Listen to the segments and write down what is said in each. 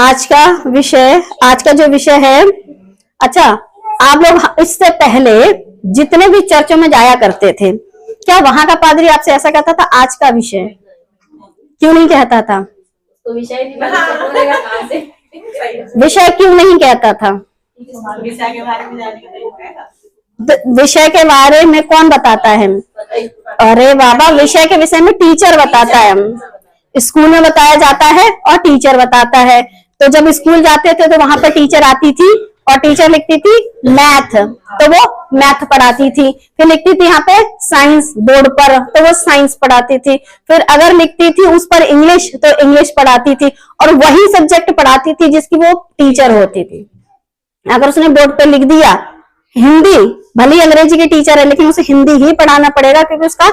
आज का जो विषय है, अच्छा आप लोग इससे पहले जितने भी चर्चों में जाया करते थे, क्या वहां का पादरी आपसे ऐसा कहता था आज का विषय? क्यों नहीं कहता था? तो विषय नहीं कहां से? विषय क्यों नहीं कहता था? विषय के बारे में विषय के बारे में कौन बताता है? अरे बाबा, विषय के विषय में टीचर बताता है। स्कूल में बताया जाता है और टीचर बताता है। तो जब स्कूल जाते थे तो वहां पर टीचर आती थी और टीचर लिखती थी मैथ, तो वो मैथ पढ़ाती थी। फिर लिखती थी यहाँ पे साइंस बोर्ड पर, तो वो साइंस पढ़ाती थी। फिर अगर लिखती थी उस पर इंग्लिश, तो इंग्लिश पढ़ाती थी। और वही सब्जेक्ट पढ़ाती थी जिसकी वो टीचर होती थी। अगर उसने बोर्ड पे लिख दिया हिंदी, भले ही अंग्रेजी की टीचर है लेकिन उसे हिंदी ही पढ़ाना पड़ेगा, क्योंकि उसका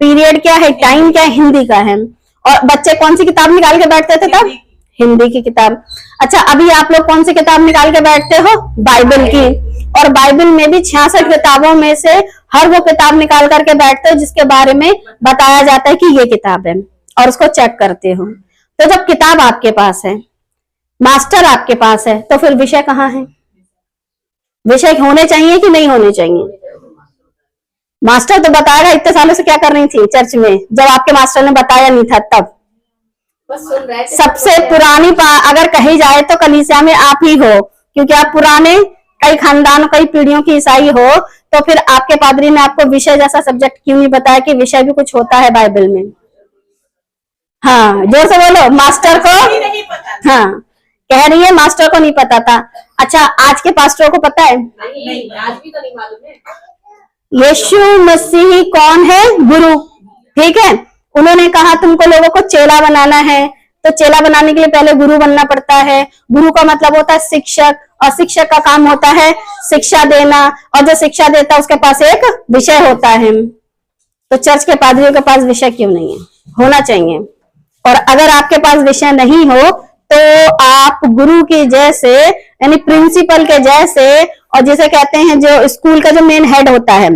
पीरियड क्या है, टाइम क्या है, हिंदी का है। और बच्चे कौन सी किताब निकाल के बैठते थे तब? हिंदी की किताब। अच्छा, अभी आप लोग कौन सी किताब निकाल के बैठते हो? बाइबल की। और बाइबल में भी 66 किताबों में से हर वो किताब निकाल करके बैठते हो जिसके बारे में बताया जाता है कि ये किताब है, और उसको चेक करते हो। तो जब किताब आपके पास है, मास्टर आपके पास है, तो फिर विषय कहाँ है? विषय होने चाहिए कि नहीं होने चाहिए? मास्टर तो बताएगा। इतने सालों से क्या कर रही थी चर्च में जब आपके मास्टर ने बताया नहीं था? तब सबसे पुरानी अगर कही जाए तो कलीसिया में आप ही हो, क्योंकि आप पुराने कई खानदानों कई पीढ़ियों की ईसाई हो। तो फिर आपके पादरी ने आपको विषय जैसा सब्जेक्ट क्यों नहीं बताया कि विषय भी कुछ होता है बाइबल में? हाँ, जोर से बोलो। मास्टर को हाँ, कह रही है मास्टर को नहीं पता था। अच्छा, आज के पास्टरों को पता है? नहीं, आज भी तो नहीं मालूम है। यीशु मसीह कौन है? गुरु। ठीक है, उन्होंने कहा तुमको लोगों को चेला बनाना है, तो चेला बनाने के लिए पहले गुरु बनना पड़ता है। गुरु का मतलब होता है शिक्षक, और शिक्षक का काम होता है शिक्षा देना, और जो शिक्षा देता है उसके पास एक विषय होता है। तो चर्च के पादरियों के पास विषय क्यों नहीं है? होना चाहिए। और अगर आपके पास विषय नहीं हो तो आप गुरु के जैसे, यानी प्रिंसिपल के जैसे, और जिसे कहते हैं जो स्कूल का जो मेन हेड होता है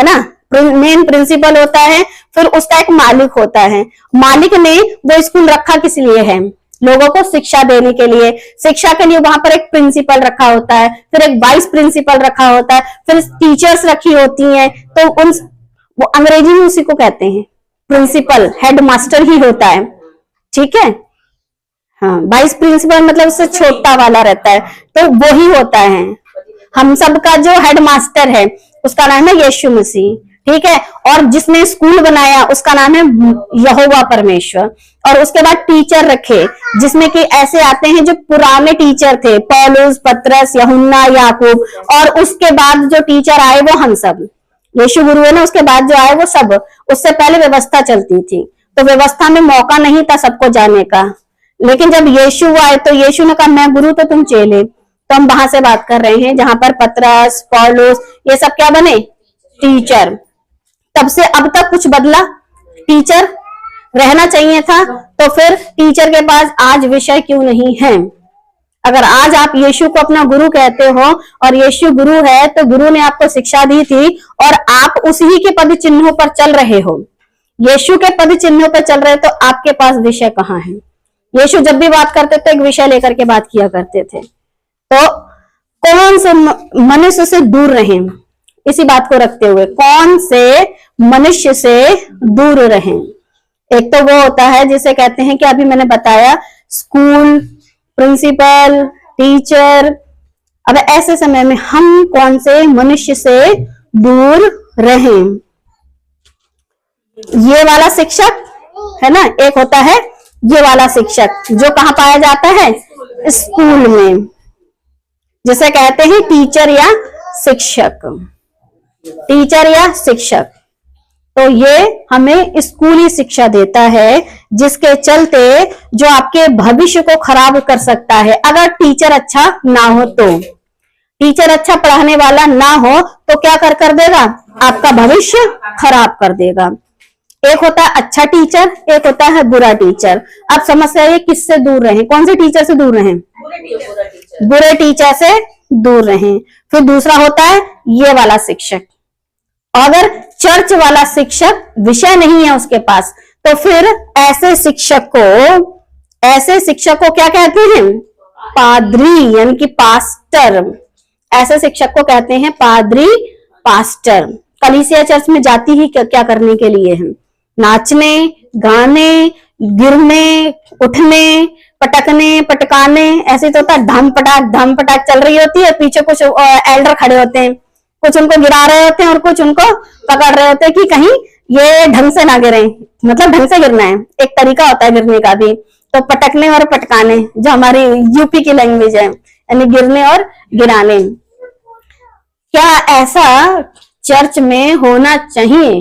ना, मेन प्रिंसिपल होता है, फिर उसका एक मालिक होता है। मालिक ने वो स्कूल रखा किस लिए है? लोगों को शिक्षा देने के लिए। शिक्षा के लिए वहां पर एक प्रिंसिपल रखा होता है, फिर एक वाइस प्रिंसिपल रखा होता है, फिर टीचर्स रखी होती हैं। तो वो अंग्रेजी में उसी को कहते हैं प्रिंसिपल, हेड मास्टर ही होता है। ठीक है, हाँ, वाइस प्रिंसिपल मतलब उससे छोटा वाला रहता है, तो वो ही होता है। हम सब का जो हेड मास्टर है उसका नाम है यीशु मसीह। ठीक है, और जिसने स्कूल बनाया उसका नाम है यहोवा परमेश्वर। और उसके बाद टीचर रखे, जिसमें कि ऐसे आते हैं जो पुराने टीचर थे, पौलुस, पतरस, यूहन्ना, याकूब। और उसके बाद जो टीचर आए वो हम सब, यीशु गुरु है ना, उसके बाद जो आए वो सब। उससे पहले व्यवस्था चलती थी, तो व्यवस्था में मौका नहीं था सबको जाने का। लेकिन जब यीशु आए तो यीशु ने कहा मैं गुरु तो तुम चेले। तो हम वहां से बात कर रहे हैं जहां पर पतरस, पौलुस ये सब क्या बने? टीचर। तब से अब तक कुछ बदला? टीचर रहना चाहिए था। तो फिर टीचर के पास आज विषय क्यों नहीं है? अगर आज आप यीशु को अपना गुरु कहते हो और यीशु गुरु है, तो गुरु ने आपको शिक्षा दी थी और आप उसी के पद चिन्हों पर चल रहे हो, यीशु के पद चिन्हों पर चल रहे, तो आपके पास विषय कहाँ है? यीशु जब भी बात करते थे एक विषय लेकर के बात किया करते थे। तो कौन से मनुष्य से दूर रहें, इसी बात को रखते हुए कौन से मनुष्य से दूर रहें? एक तो वो होता है जिसे कहते हैं कि अभी मैंने बताया स्कूल, प्रिंसिपल, टीचर। अब ऐसे समय में हम कौन से मनुष्य से दूर रहें? ये वाला शिक्षक है ना, एक होता है ये वाला शिक्षक जो कहाँ पाया जाता है? स्कूल में, जिसे कहते हैं टीचर या शिक्षक। टीचर या शिक्षक, तो ये हमें स्कूली शिक्षा देता है, जिसके चलते जो आपके भविष्य को खराब कर सकता है। अगर टीचर अच्छा ना हो, तो टीचर अच्छा पढ़ाने वाला ना हो तो क्या कर देगा? आपका भविष्य खराब कर देगा। एक होता है अच्छा टीचर, एक होता है बुरा टीचर। आप समझ रहे हैं किससे दूर रहें? कौन से टीचर से दूर रहें? बुरे टीचर से दूर रहें। फिर दूसरा होता है ये वाला शिक्षक। अगर चर्च वाला शिक्षक विषय नहीं है उसके पास, तो फिर ऐसे शिक्षक को ऐसे शिक्षक को क्या कहते हैं? पादरी, यानी कि पास्टर। ऐसे शिक्षक को कहते हैं पादरी, पास्टर। कलीसिया चर्च में जाती ही क्या करने के लिए है? नाचने, गाने, गिरने, उठने, पटकने, पटकाने। ऐसे तो होता है, धम पटाक चल रही होती है, पीछे कुछ एल्डर खड़े होते हैं, कुछ उनको गिरा रहे होते हैं और कुछ उनको पकड़ रहे होते हैं कि कहीं ये ढंग से ना गिरे, मतलब ढंग से गिरना है। एक तरीका होता है गिरने का भी। तो पटकने और पटकाने, जो हमारी यूपी की लैंग्वेज है, यानी गिरने और गिराने। क्या ऐसा चर्च में होना चाहिए?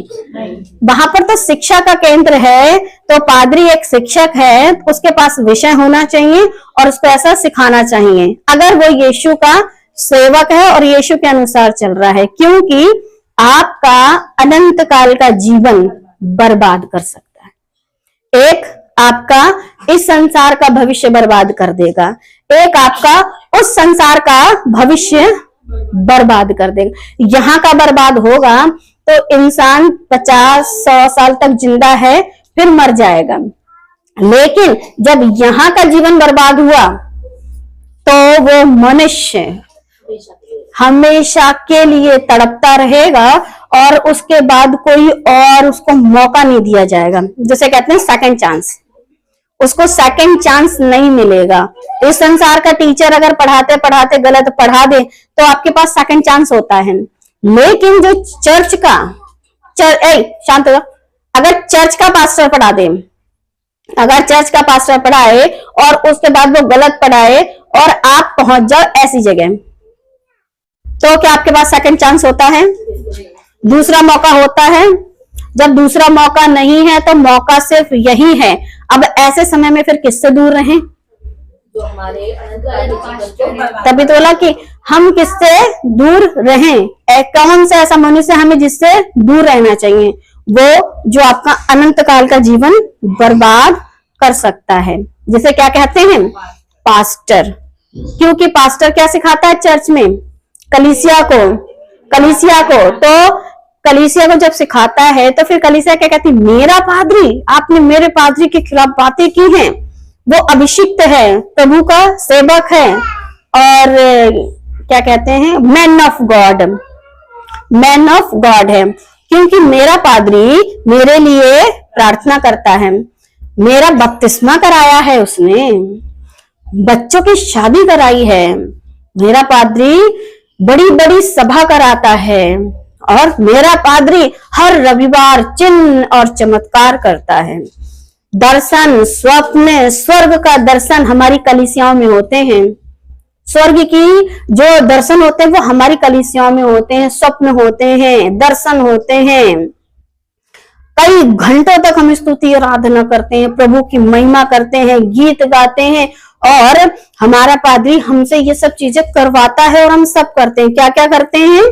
वहां पर तो शिक्षा का केंद्र है, तो पादरी एक शिक्षक है, उसके पास विषय होना चाहिए और उसको ऐसा सिखाना चाहिए, अगर वो यीशु का सेवक है और यीशु के अनुसार चल रहा है, क्योंकि आपका अनंत काल का जीवन बर्बाद कर सकता है। एक आपका इस संसार का भविष्य बर्बाद कर देगा, एक आपका उस संसार का भविष्य बर्बाद कर देगा। यहाँ का बर्बाद होगा तो इंसान 50-100 साल तक जिंदा है, फिर मर जाएगा। लेकिन जब यहाँ का जीवन बर्बाद हुआ तो वो मनुष्य हमेशा के लिए तड़पता रहेगा और उसके बाद कोई और उसको मौका नहीं दिया जाएगा। जैसे कहते हैं सेकंड चांस, उसको सेकंड चांस नहीं मिलेगा। इस संसार का टीचर अगर पढ़ाते पढ़ाते गलत पढ़ा दे तो आपके पास सेकंड चांस होता है, लेकिन जो चर्च का शांत हो, अगर चर्च का पास्टर पढ़ा दे, अगर चर्च का पास्टर पढ़ाए और उसके बाद वो गलत पढ़ाए और आप पहुंच जाओ ऐसी जगह, तो क्या आपके पास सेकंड चांस होता है? दूसरा मौका होता है? जब दूसरा मौका नहीं है तो मौका सिर्फ यही है। अब ऐसे समय में फिर किससे दूर रहें? जो हमारे तभी तो बोला कि हम किससे दूर रहें। कौन सा ऐसा मनुष्य हमें जिससे दूर रहना चाहिए? वो जो आपका अनंत काल का जीवन बर्बाद कर सकता है, जिसे क्या कहते हैं? पास्टर। क्योंकि पास्टर क्या सिखाता है चर्च में? कलीसिया को तो कलीसिया को जब सिखाता है तो फिर कलीसिया क्या कहती है? मेरा पादरी, आपने मेरे पादरी के खिलाफ बातें की हैं, वो अभिषिक्त है, प्रभु का सेवक है और क्या कहते हैं? मैन ऑफ गॉड है। क्योंकि मेरा पादरी मेरे लिए प्रार्थना करता है, मेरा बपतिस्मा कराया है, उसने बच्चों की शादी कराई है, मेरा पादरी बड़ी बड़ी सभा कराता है और मेरा पादरी हर रविवार चिन्ह और चमत्कार करता है। दर्शन, स्वप्न, स्वर्ग का दर्शन हमारी कलीसियाओं में होते हैं। स्वर्ग की जो दर्शन होते हैं वो हमारी कलीसियाओं में होते हैं, स्वप्न होते हैं, दर्शन होते हैं। कई घंटों तक हम स्तुति आराधना करते हैं, प्रभु की महिमा करते हैं, गीत गाते हैं और हमारा पादरी हमसे ये सब चीजें करवाता है और हम सब करते हैं। क्या क्या करते हैं?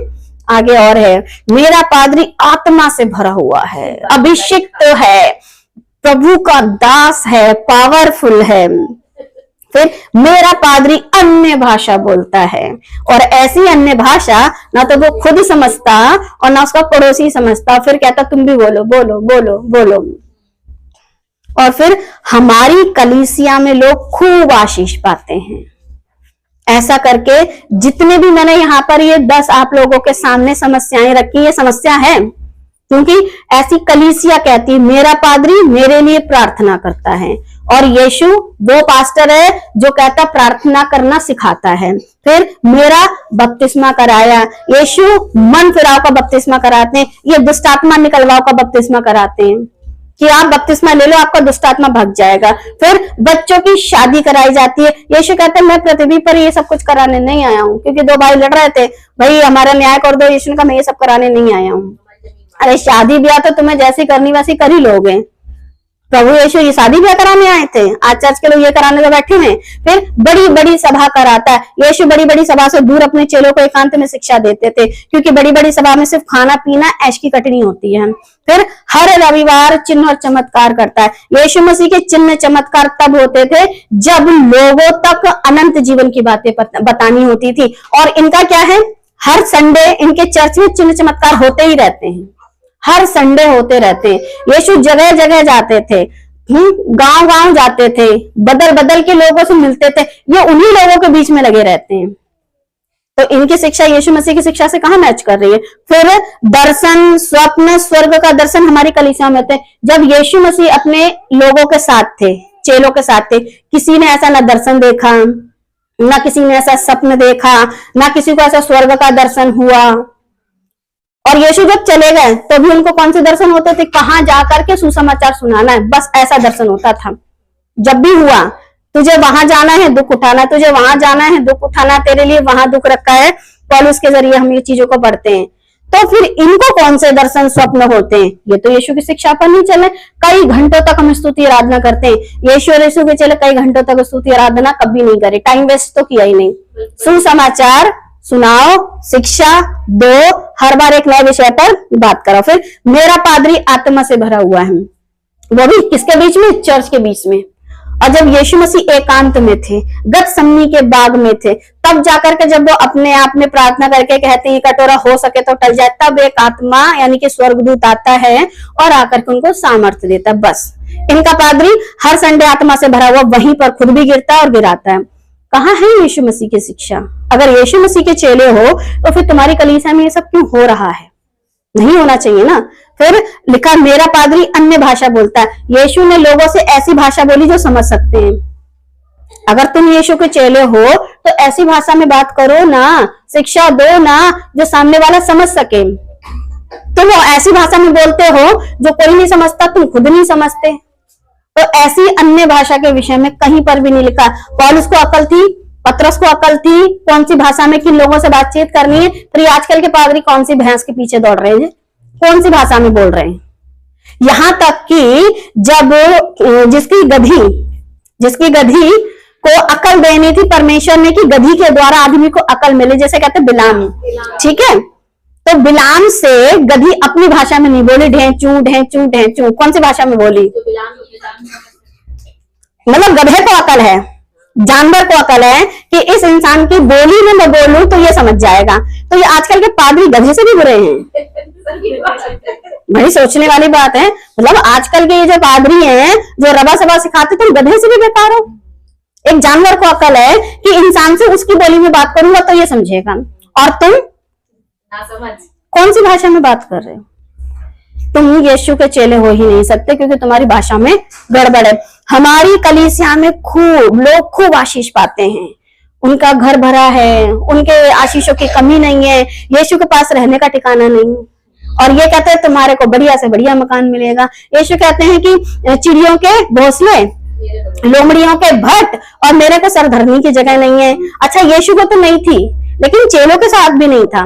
आगे और है, मेरा पादरी आत्मा से भरा हुआ है, अभिषिक्त है, प्रभु का दास है, पावरफुल है। फिर मेरा पादरी अन्य भाषा बोलता है और ऐसी अन्य भाषा ना तो वो खुद समझता और ना उसका पड़ोसी समझता। फिर कहता तुम भी बोलो बोलो बोलो बोलो। और फिर हमारी कलीसिया में लोग खूब आशीष पाते हैं। ऐसा करके जितने भी मैंने यहाँ पर ये 10 आप लोगों के सामने समस्याएं रखी, ये समस्या है क्योंकि ऐसी कलीसिया कहती है मेरा पादरी मेरे लिए प्रार्थना करता है और यीशु वो पास्टर है जो कहता प्रार्थना करना सिखाता है। फिर मेरा बपतिस्मा कराया, यीशु मन फिराव का बपतिस्मा कराते हैं, ये दुष्ट आत्मा निकलवाओ का बपतिस्मा कराते हैं कि आप बपतिस्मा ले लो आपका दुष्ट आत्मा भाग जाएगा। फिर बच्चों की शादी कराई जाती है। यीशु कहते हैं मैं पृथ्वी पर ये सब कुछ कराने नहीं आया हूँ, क्योंकि 2 भाई लड़ रहे थे, भाई हमारा न्याय कर दो। यीशु ने कहा मैं ये सब कराने नहीं आया हूँ। अरे शादी ब्याह तो तुम्हें जैसी करनी वैसी कर ही लोगे। प्रभु यीशु ये शादी ब्याह कराने आए थे, आज चर्च के लोग ये कराने तो बैठे हैं। फिर बड़ी बड़ी सभा कराता है। यीशु बड़ी बड़ी सभा से दूर अपने चेलों को एकांत में शिक्षा देते थे, क्योंकि बड़ी बड़ी सभा में सिर्फ खाना पीना ऐश की कटनी होती है। फिर हर रविवार चिन्ह और चमत्कार करता है। यीशु मसीह के चिन्ह चमत्कार तब होते थे जब लोगों तक अनंत जीवन की बातें बतानी होती थी। और इनका क्या है, हर संडे इनके चर्च में चिन्ह चमत्कार होते ही रहते हैं, हर संडे होते रहते हैं। यीशु जगह जगह जाते थे, गांव गांव जाते थे, बदल बदल के लोगों से मिलते थे, ये उन्हीं लोगों के बीच में लगे रहते हैं। तो इनकी शिक्षा यीशु मसीह की शिक्षा से कहां मैच कर रही है? फिर दर्शन, स्वप्न, स्वर्ग का दर्शन हमारी कलीसिया में होते हैं। जब यीशु मसीह अपने लोगों के साथ थे, चेलों के साथ थे, किसी ने ऐसा ना दर्शन देखा, ना किसी ने ऐसा स्वप्न देखा, ना किसी को ऐसा स्वर्ग का दर्शन हुआ। और यीशु जब चले गए तो भी उनको कौन से दर्शन होते थे? कहां जाकर के सुसमाचार सुनाना है, बस ऐसा दर्शन होता था। जब भी हुआ, तुझे वहां जाना है दुख उठाना, तुझे वहां जाना है दुख उठाना, तेरे लिए वहां दुख रखा है। पौलुस के जरिए हम ये चीजों को पढ़ते हैं। तो फिर इनको कौन से दर्शन स्वप्न होते हैं? ये तो यीशु की शिक्षा पर नहीं चले। कई घंटों तक हम स्तुति आराधना करते हैं, यीशु और यीशु के चले कई घंटों तक स्तुति आराधना कभी नहीं करे, टाइम वेस्ट तो किया ही नहीं। सुसमाचार सुनाओ, शिक्षा दो, हर बार एक नए विषय पर बात करो। फिर मेरा पादरी आत्मा से भरा हुआ है, वो भी किसके बीच में? चर्च के बीच में। और जब यीशु मसीह एकांत में थे, गतसमनी के बाग में थे, तब जाकर के जब वो अपने आप में प्रार्थना करके कहते हैं कटोरा हो सके तो टल जाए, तब एक आत्मा यानी कि स्वर्गदूत आता है और आकर के उनको सामर्थ्य देता है। बस इनका पादरी हर संडे आत्मा से भरा हुआ वहीं पर खुद भी गिरता है और गिराता है। कहाँ है यीशु मसीह की शिक्षा? अगर यीशु मसीह के चेले हो तो फिर तुम्हारी कलीसिया में ये सब क्यों हो रहा है? नहीं होना चाहिए ना। फिर लिखा मेरा पादरी अन्य भाषा बोलता है। यीशु ने लोगों से ऐसी भाषा बोली जो समझ सकते हैं। अगर तुम यीशु के चेले हो तो ऐसी भाषा में बात करो ना, शिक्षा दो ना जो सामने वाला समझ सके। तुम ऐसी भाषा में बोलते हो जो कोई नहीं समझता, तुम खुद नहीं समझते। तो ऐसी अन्य भाषा के विषय में कहीं पर भी नहीं लिखा। पौलुस को अकल थी, पतरस को अकल थी, कौन सी भाषा में किन लोगों से बातचीत करनी है। तो ये आजकल के पादरी कौन सी भैंस के पीछे दौड़ रहे हैं, कौन सी भाषा में बोल रहे हैं। यहां तक कि जब जिसकी गधी को अकल देनी थी परमेश्वर ने, कि गधी के द्वारा आदमी को अकल मिले, जैसे कहते बिलाम, ठीक है, तो बिलाम से गधी अपनी भाषा में नहीं बोली, ढेंचू ढेंचू ढेंचू, कौन सी भाषा में बोली? मतलब गधे को अकल है, जानवर को अकल है कि इस इंसान की बोली में मैं बोलूं तो ये समझ जाएगा। तो ये आजकल के पादरी गधे से भी बुरे हैं। बड़ी सोचने वाली बात है। मतलब आजकल के ये जो पादरी हैं जो रबा सबा सिखाते, तुम गधे से भी बेकार हो। एक जानवर को अकल है कि इंसान से उसकी बोली में बात करूंगा तो ये समझेगा, और तुम ना समझ कौन सी भाषा में बात कर रहे हो? तुम यीशु के चेले हो ही नहीं सकते, क्योंकि तुम्हारी भाषा में गड़बड़ है। हमारी कलीसिया में लोग खूब आशीष पाते हैं, उनका घर भरा है, उनके आशीषों की कमी नहीं है, यीशु के पास रहने का ठिकाना नहीं। और ये कहते हैं तुम्हारे को बढ़िया से बढ़िया मकान मिलेगा। यीशु कहते हैं कि चिड़ियों के घोंसले, लोमड़ियों के भट्ट, और मेरे को सर धरने की जगह नहीं है। अच्छा, यीशु को तो नहीं थी, लेकिन चेलों के साथ भी नहीं था।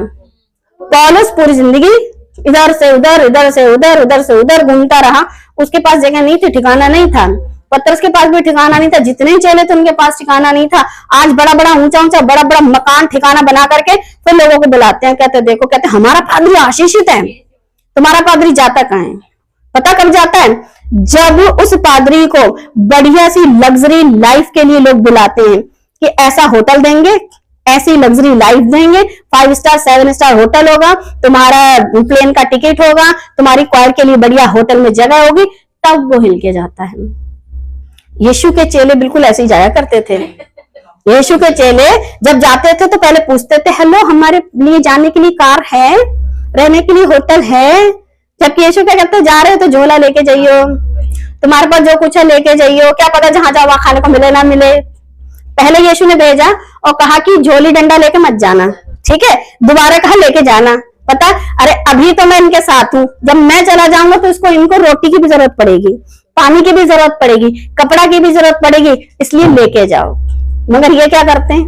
पौलुस पूरी जिंदगी इधर से उधर, इधर से उधर, उधर से उधर घूमता रहा, उसके पास जगह नहीं थी, ठिकाना नहीं था। पतरस के पास भी ठिकाना नहीं था, जितने चेले थे उनके पास ठिकाना नहीं था। आज बड़ा बड़ा ऊंचा ऊंचा बड़ा बड़ा मकान ठिकाना बना करके फिर लोगों को बुलाते हैं, कहते देखो, कहते हमारा पादरी आशीषित है। तुम्हारा पादरी जाता कहाँ है? पता कब जाता है? जब उस पादरी को बढ़िया सी लग्जरी लाइफ के लिए लोग बुलाते हैं कि ऐसा होटल देंगे, ऐसी लग्जरी लाइफ देंगे, 5 स्टार 7 स्टार होटल होगा, तुम्हारा प्लेन का टिकट होगा, तुम्हारी क्वार के लिए बढ़िया होटल में जगह होगी, तब वो हिल के जाता है। यीशु के चेले बिल्कुल ऐसे ही जाया करते थे। यीशु के चेले जब जाते थे तो पहले पूछते थे, हेलो हमारे लिए जाने के लिए कार है, रहने के लिए होटल है? जबकि यीशु क्या कहते, जा रहे हो तो झोला लेके जाइयो, तुम्हारे पास जो कुछ है लेके जाइयो, क्या पता जहां जाओ वहां खाने को मिले ना मिले। पहले यीशु ने भेजा और कहा कि झोली डंडा लेके मत जाना, ठीक है, दोबारा कहा लेके जाना। पता, अरे अभी तो मैं इनके साथ हूँ, जब मैं चला जाऊंगा तो इनको रोटी की भी जरूरत पड़ेगी, पानी की भी जरूरत पड़ेगी, कपड़ा की भी जरूरत पड़ेगी, इसलिए लेके जाओ। मगर ये क्या करते हैं?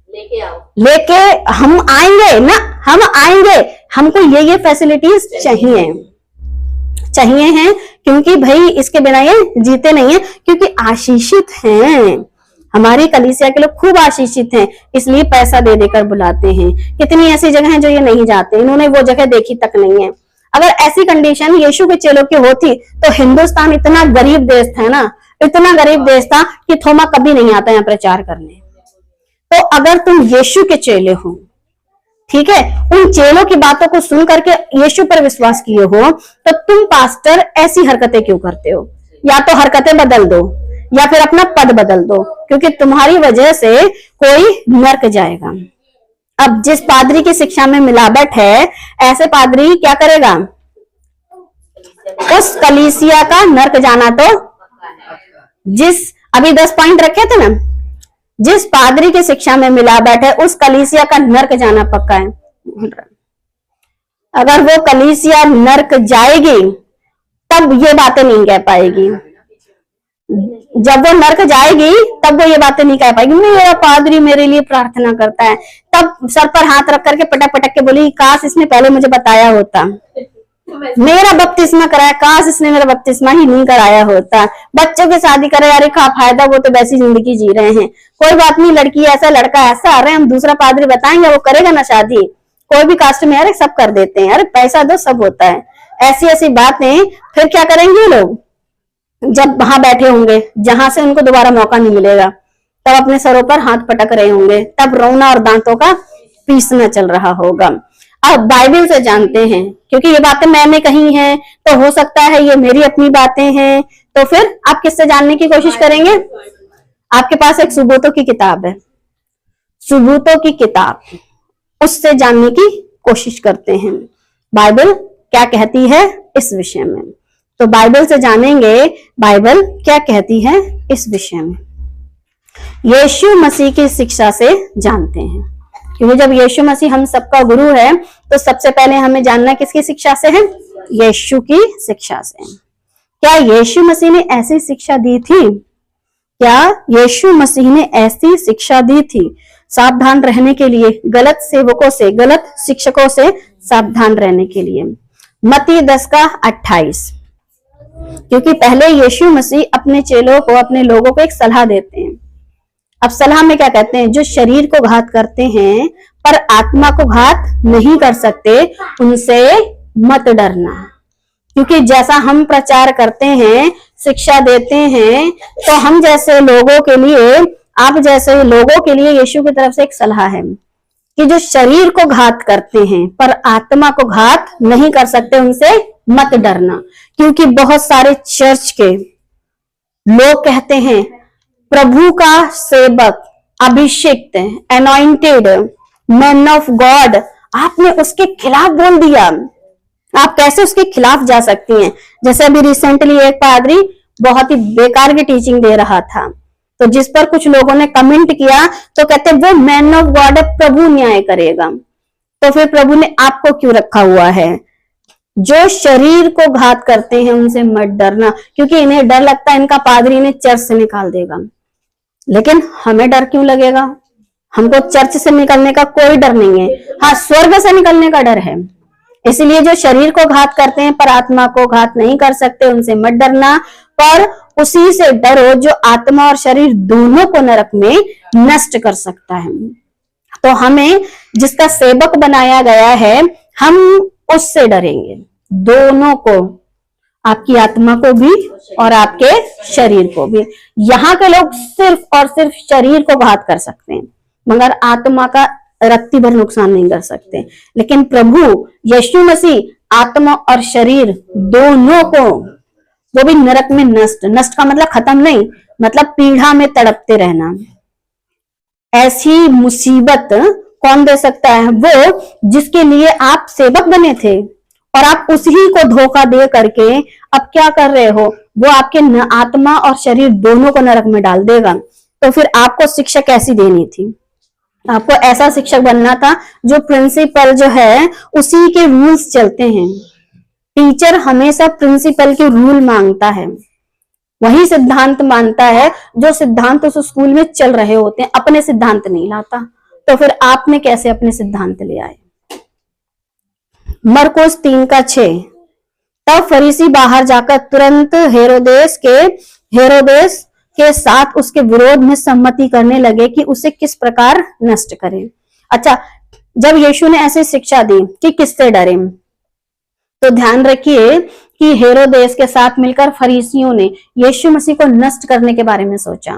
लेके आओ, लेके हम आएंगे ना, हम आएंगे, हमको ये फैसिलिटीज चाहिए हैं, क्योंकि भाई इसके बिना ये जीते नहीं है, क्योंकि आशीषित हैं। हमारी कलीसिया के लोग खूब आशीषित हैं, इसलिए पैसा दे देकर बुलाते हैं। कितनी ऐसी जगह हैं जो ये नहीं जाते, इन्होंने वो जगह देखी तक नहीं है। अगर ऐसी कंडीशन यीशु के चेलों की होती तो हिंदुस्तान इतना गरीब देश था ना, इतना गरीब देश था कि थोमा कभी नहीं आता यहाँ प्रचार करने। तो अगर तुम यीशु के चेले हो, ठीक है, उन चेलों की बातों को सुन करके यीशु पर विश्वास किए हो, तो तुम पास्टर ऐसी हरकतें क्यों करते हो? या तो हरकतें बदल दो या फिर अपना पद बदल दो, क्योंकि तुम्हारी वजह से कोई नर्क जाएगा। अब जिस पादरी की शिक्षा में मिलावट है, ऐसे पादरी क्या करेगा? उस कलीसिया का नर्क जाना तो जिस अभी 10 पॉइंट रखे थे ना, जिस पादरी की शिक्षा में मिलावट है उस कलीसिया का नर्क जाना पक्का है। अगर वो कलीसिया नर्क जाएगी तब ये बातें नहीं कह पाएगी। जब वो नर्क जाएगी तब वो ये बातें नहीं कह पाएगी, मेरा पादरी मेरे लिए प्रार्थना करता है, तब सर पर हाथ रख करके पटक पटक के बोली काश इसने पहले मुझे बताया होता, मेरा बपतिस्मा कराया, काश इसने मेरा बपतिस्मा ही नहीं कराया होता। बच्चों की शादी करे, यार क्या फायदा, वो तो वैसी जिंदगी जी रहे हैं, कोई बात नहीं, लड़की ऐसा लड़का ऐसा, अरे हम दूसरा पादरी बताएंगे वो करेगा ना शादी, कोई भी कास्ट में अरे सब कर देते हैं, अरे पैसा दो सब होता है, ऐसी ऐसी बातें। फिर क्या करेंगे लोग? जब वहां बैठे होंगे जहां से उनको दोबारा मौका नहीं मिलेगा, तब अपने सरों पर हाथ पटक रहे होंगे, तब रोना और दांतों का पीसना चल रहा होगा। अब बाइबल से जानते हैं, क्योंकि ये बातें मैंने कही हैं तो हो सकता है ये मेरी अपनी बातें हैं, तो फिर आप किससे जानने की कोशिश करेंगे? आपके पास एक सुबूतों की किताब है, सुबूतों की किताब, उससे जानने की कोशिश करते हैं बाइबल क्या कहती है इस विषय में। तो बाइबल से जानेंगे बाइबल क्या कहती है इस विषय में। यीशु मसीह की शिक्षा से जानते हैं, क्योंकि जब यीशु मसीह हम सबका गुरु है तो सबसे पहले हमें जानना किसकी शिक्षा से है? यीशु की शिक्षा से। क्या यीशु मसीह ने ऐसी शिक्षा दी थी? क्या यीशु मसीह ने ऐसी शिक्षा दी थी सावधान रहने के लिए, गलत सेवकों से, गलत शिक्षकों से सावधान रहने के लिए? मत्ती 10:28, क्योंकि पहले यीशु मसीह अपने चेलों को, अपने लोगों को एक सलाह देते हैं। अब सलाह में क्या कहते हैं? जो शरीर को घात करते हैं पर आत्मा को घात नहीं कर सकते, उनसे मत डरना। क्योंकि जैसा हम प्रचार करते हैं, शिक्षा देते हैं, तो हम जैसे लोगों के लिए, आप जैसे लोगों के लिए यीशु की तरफ से एक सलाह है कि जो शरीर को घात करते हैं पर आत्मा को घात नहीं कर सकते, उनसे मत डरना। क्योंकि बहुत सारे चर्च के लोग कहते हैं प्रभु का सेवक, अभिषिक्त, अनॉइंटेड मैन ऑफ गॉड, आपने उसके खिलाफ बोल दिया, आप कैसे उसके खिलाफ जा सकती हैं? जैसे अभी रिसेंटली एक पादरी बहुत ही बेकार की टीचिंग दे रहा था, तो जिस पर कुछ लोगों ने कमेंट किया तो कहते वो मैन ऑफ गॉड है, प्रभु न्याय करेगा। तो फिर प्रभु ने आपको क्यों रखा हुआ है? जो शरीर को घात करते हैं उनसे मत डरना, क्योंकि इन्हें डर लगता है इनका पादरी इन्हें चर्च से निकाल देगा। लेकिन हमें डर क्यों लगेगा? हमको चर्च से निकलने का कोई डर नहीं है, हाँ स्वर्ग से निकलने का डर है। इसलिए जो शरीर को घात करते हैं पर आत्मा को घात नहीं कर सकते, उनसे मत डरना, पर उसी से डरो जो आत्मा और शरीर दोनों को नरक में नष्ट कर सकता है। तो हमें जिसका सेवक बनाया गया है, हम उससे डरेंगे, दोनों को, आपकी आत्मा को भी और आपके शरीर को भी। यहाँ के लोग सिर्फ और सिर्फ शरीर को घात कर सकते हैं, मगर आत्मा का रत्ती भर नुकसान नहीं कर सकते। लेकिन प्रभु यीशु मसीह आत्मा और शरीर दोनों को, वो भी नरक में नष्ट, नष्ट का मतलब खत्म नहीं, मतलब पीड़ा में तड़पते रहना। ऐसी मुसीबत कौन दे सकता है? वो जिसके लिए आप सेवक बने थे और आप उसी को धोखा दे करके अब क्या कर रहे हो? वो आपके आत्मा और शरीर दोनों को नरक में डाल देगा। तो फिर आपको शिक्षा कैसी देनी थी? आपको ऐसा शिक्षक बनना था जो प्रिंसिपल जो है उसी के रूल्स चलते हैं। टीचर हमेशा प्रिंसिपल के रूल मांगता है, वही सिद्धांत मानता है जो सिद्धांत उस स्कूल में चल रहे होते हैं, अपने सिद्धांत नहीं लाता। तो फिर आपने कैसे अपने सिद्धांत ले आए? मरकुस 3:6, तब फरीसी बाहर जाकर तुरंत हेरोदेस के साथ उसके विरोध में सम्मति करने लगे कि उसे किस प्रकार नष्ट करें। अच्छा, जब यीशु ने ऐसी शिक्षा दी कि किससे डरे, तो ध्यान रखिए कि हेरोदेस के साथ मिलकर फरीसियों ने यीशु मसीह को नष्ट करने के बारे में सोचा।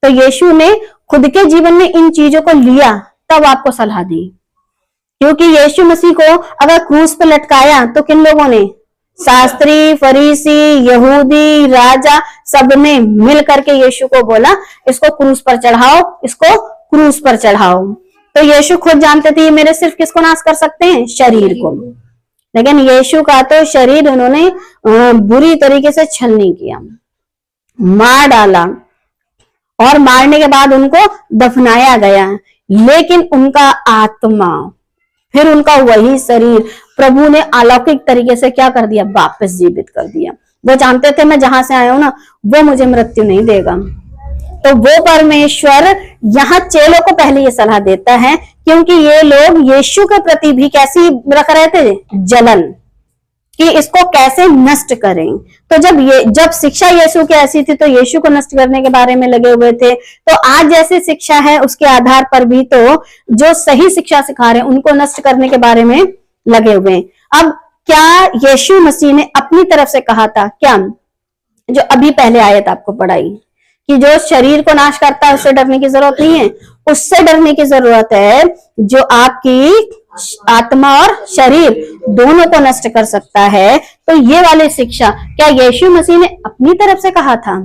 तो यीशु ने खुद के जीवन में इन चीजों को लिया, तब आपको सलाह दी। क्योंकि यीशु मसीह को अगर क्रूस पर लटकाया तो किन लोगों ने? शास्त्री, फरीसी, यहूदी, राजा सबने मिल करके यीशु को बोला इसको क्रूस पर चढ़ाओ, इसको क्रूस पर चढ़ाओ। तो यीशु खुद जानते थे ये मेरे सिर्फ किसको नाश कर सकते हैं, शरीर को। लेकिन यीशु का तो शरीर उन्होंने बुरी तरीके से छलनी किया, मार डाला और मारने के बाद उनको दफनाया गया। लेकिन उनका आत्मा, फिर उनका वही शरीर प्रभु ने अलौकिक तरीके से क्या कर दिया, वापस जीवित कर दिया। वो जानते थे मैं जहां से आया हूं ना वो मुझे मृत्यु नहीं देगा। तो वो परमेश्वर यहाँ चेलों को पहले ये सलाह देता है, क्योंकि ये लोग यीशु के प्रति भी कैसी रख रहे थे, जलन, कि इसको कैसे नष्ट करें। तो जब शिक्षा यीशु की ऐसी थी तो यीशु को नष्ट करने के बारे में लगे हुए थे। तो आज जैसी शिक्षा है उसके आधार पर भी तो जो सही शिक्षा सिखा रहे हैं उनको नष्ट करने के बारे में लगे हुए हैं। अब क्या यीशु मसीह ने अपनी तरफ से कहा था क्या, जो अभी पहले आयत आपको पढ़ाई कि जो शरीर को नाश करता है उससे डरने की जरूरत नहीं है, उससे डरने की जरूरत है जो आपकी आत्मा और शरीर दोनों को नष्ट कर सकता है। तो ये वाली शिक्षा क्या यीशु मसीह ने अपनी तरफ से कहा था?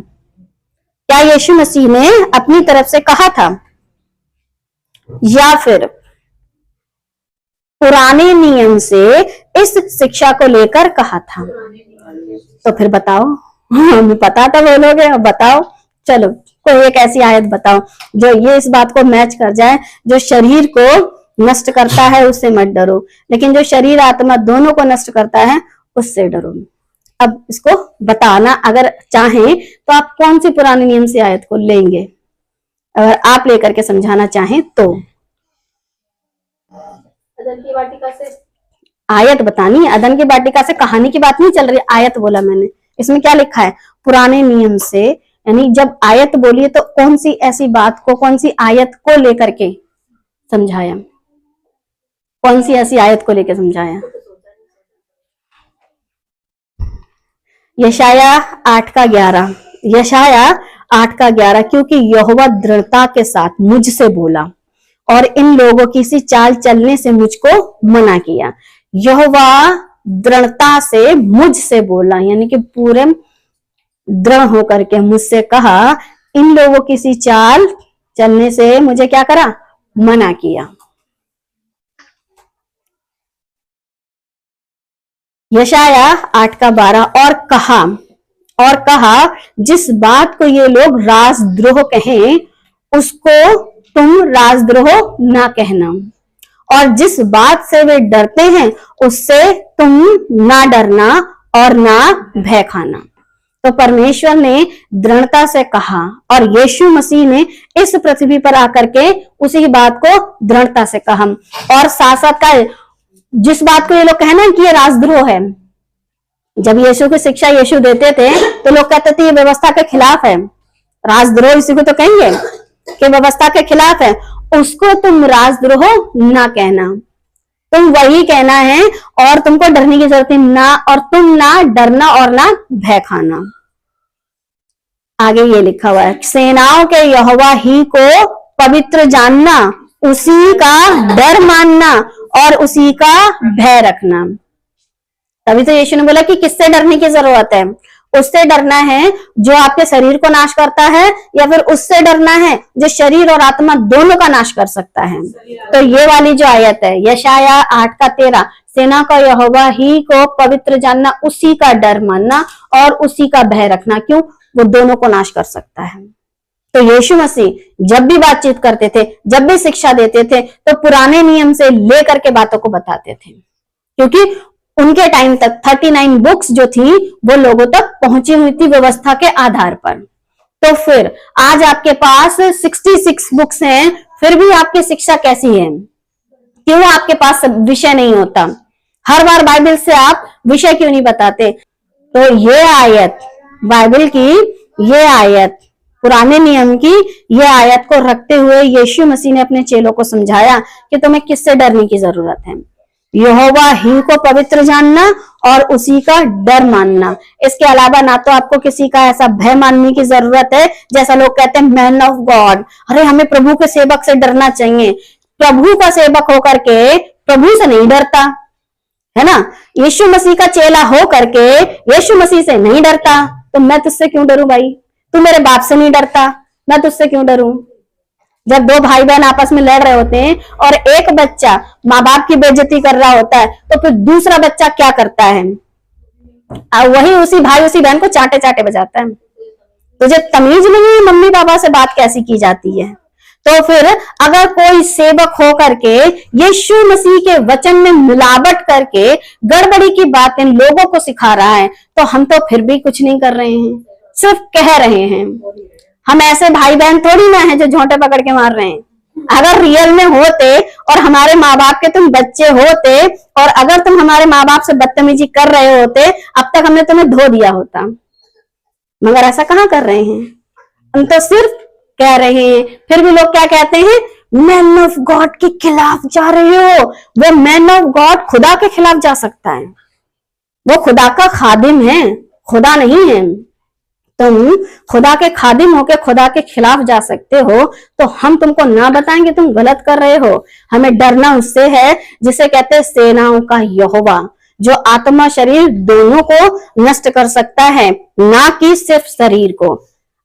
क्या यीशु मसीह ने अपनी तरफ से कहा था या फिर पुराने नियम से इस शिक्षा को लेकर कहा था? तो फिर बताओ, हमें पता था बोलोगे, अब बताओ। चलो कोई एक ऐसी आयत बताओ जो ये इस बात को मैच कर जाए, जो शरीर को नष्ट करता है उससे मत डरो, लेकिन जो शरीर आत्मा दोनों को नष्ट करता है उससे डरो। अब इसको बताना अगर चाहें तो आप कौन सी पुराने नियम से आयत को लेंगे, अगर आप लेकर के समझाना चाहें तो? अदन की वाटिका से आयत बतानी है, अदन की वाटिका से कहानी की बात नहीं चल रही, आयत बोला मैंने। इसमें क्या लिखा है, पुराने नियम से, यानी जब आयत बोली तो कौन सी ऐसी बात को, कौन सी आयत को लेकर के समझाया, कौन सी ऐसी आयत को लेकर समझाया? यशाया 8:11, यशाया 8:11, क्योंकि यहोवा दृढ़ता के साथ मुझसे बोला और इन लोगों की सी चाल चलने से मुझको मना किया। यहोवा दृढ़ता से मुझसे बोला, यानी कि पूरे दृढ़ होकर के मुझसे कहा, इन लोगों की सी चाल चलने से मुझे क्या करा, मना किया। यशाया 8:12, और कहा जिस बात को ये लोग राजद्रोह कहें उसको तुम राजद्रोह ना कहना, और जिस बात से वे डरते हैं उससे तुम ना डरना और ना भय खाना। तो परमेश्वर ने दृढ़ता से कहा और यीशु मसीह ने इस पृथ्वी पर आकर के उसी बात को दृढ़ता से कहा। और साथ साथ का जिस बात को ये लोग कहना कि ये राजद्रोह है, जब यीशु की शिक्षा यीशु देते थे तो लोग कहते थे ये व्यवस्था के खिलाफ है, राजद्रोह इसी को तो कहेंगे कि व्यवस्था के खिलाफ है, उसको तुम राजद्रोह ना कहना, तुम वही कहना है और तुमको डरने की जरूरत ना, और तुम ना डरना और ना भय खाना। आगे ये लिखा हुआ है, सेनाओं के यहोवा ही को पवित्र जानना, उसी का डर मानना और उसी का भय रखना। तभी तो यीशु ने बोला कि किससे डरने की जरूरत है, उससे डरना है जो आपके शरीर को नाश करता है, या फिर उससे डरना है जो शरीर और आत्मा दोनों का नाश कर सकता है। तो ये वाली जो आयत है यशाया 8:13, सेना का यहोवा ही को पवित्र जानना, उसी का डर मानना और उसी का भय रखना। क्यों? वो दोनों को नाश कर सकता है। तो यीशु मसीह जब भी बातचीत करते थे, जब भी शिक्षा देते थे, तो पुराने नियम से लेकर के बातों को बताते थे, क्योंकि उनके टाइम तक 39 बुक्स जो थी वो लोगों तक पहुंची हुई थी व्यवस्था के आधार पर। तो फिर आज आपके पास 66 बुक्स हैं, फिर भी आपकी शिक्षा कैसी है? क्यों आपके पास विषय नहीं होता? हर बार बाइबल से आप विषय क्यों नहीं बताते? तो ये आयत बाइबल की, ये आयत पुराने नियम की, ये आयत को रखते हुए यीशु मसीह ने अपने चेलों को समझाया कि तुम्हें किससे डरने की जरूरत है, यहोवा ही को पवित्र जानना और उसी का डर मानना। इसके अलावा ना तो आपको किसी का ऐसा भय मानने की जरूरत है, जैसा लोग कहते हैं मैन ऑफ गॉड, अरे हमें प्रभु के सेवक से डरना चाहिए। प्रभु का सेवक होकर के प्रभु से नहीं डरता, है ना। यीशु मसीह का चेला हो करके यीशु मसीह से नहीं डरता, तो मैं तुझसे क्यों डरूं भाई। तू मेरे बाप से नहीं डरता, मैं तुझसे क्यों डरूं। जब दो भाई बहन आपस में लड़ रहे होते हैं और एक बच्चा माँ बाप की बेइज्जती कर रहा होता है, तो फिर दूसरा बच्चा क्या करता है, वही उसी भाई उसी बहन को चाटे चाटे बजाता है। तुझे तमीज नहीं है मम्मी पापा से बात कैसी की जाती है। तो फिर अगर कोई सेवक हो करके यीशु मसीह के वचन में मिलावट करके गड़बड़ी की बातें लोगों को सिखा रहा है, तो हम तो फिर भी कुछ नहीं कर रहे हैं, सिर्फ कह रहे हैं। हम ऐसे भाई बहन थोड़ी ना है जो झोंटे पकड़ के मार रहे हैं। अगर रियल में होते और हमारे माँ बाप के तुम बच्चे होते और अगर तुम हमारे माँ बाप से बदतमीजी कर रहे होते, अब तक हमने तुम्हें धो दिया होता। मगर ऐसा कहाँ कर रहे हैं, हम तो सिर्फ कह रहे हैं। फिर भी लोग क्या कहते हैं, मैन ऑफ गॉड के खिलाफ जा रहे हो। वो मैन ऑफ गॉड खुदा के खिलाफ जा सकता है, वो खुदा का खादिम है, खुदा नहीं है। तुम खुदा के खादिम होके खुदा के खिलाफ जा सकते हो, तो हम तुमको ना बताएंगे तुम गलत कर रहे हो। हमें डरना उससे है जिसे कहते हैं सेनाओं का यहोवा, जो आत्मा शरीर दोनों को नष्ट कर सकता है, ना कि सिर्फ शरीर को।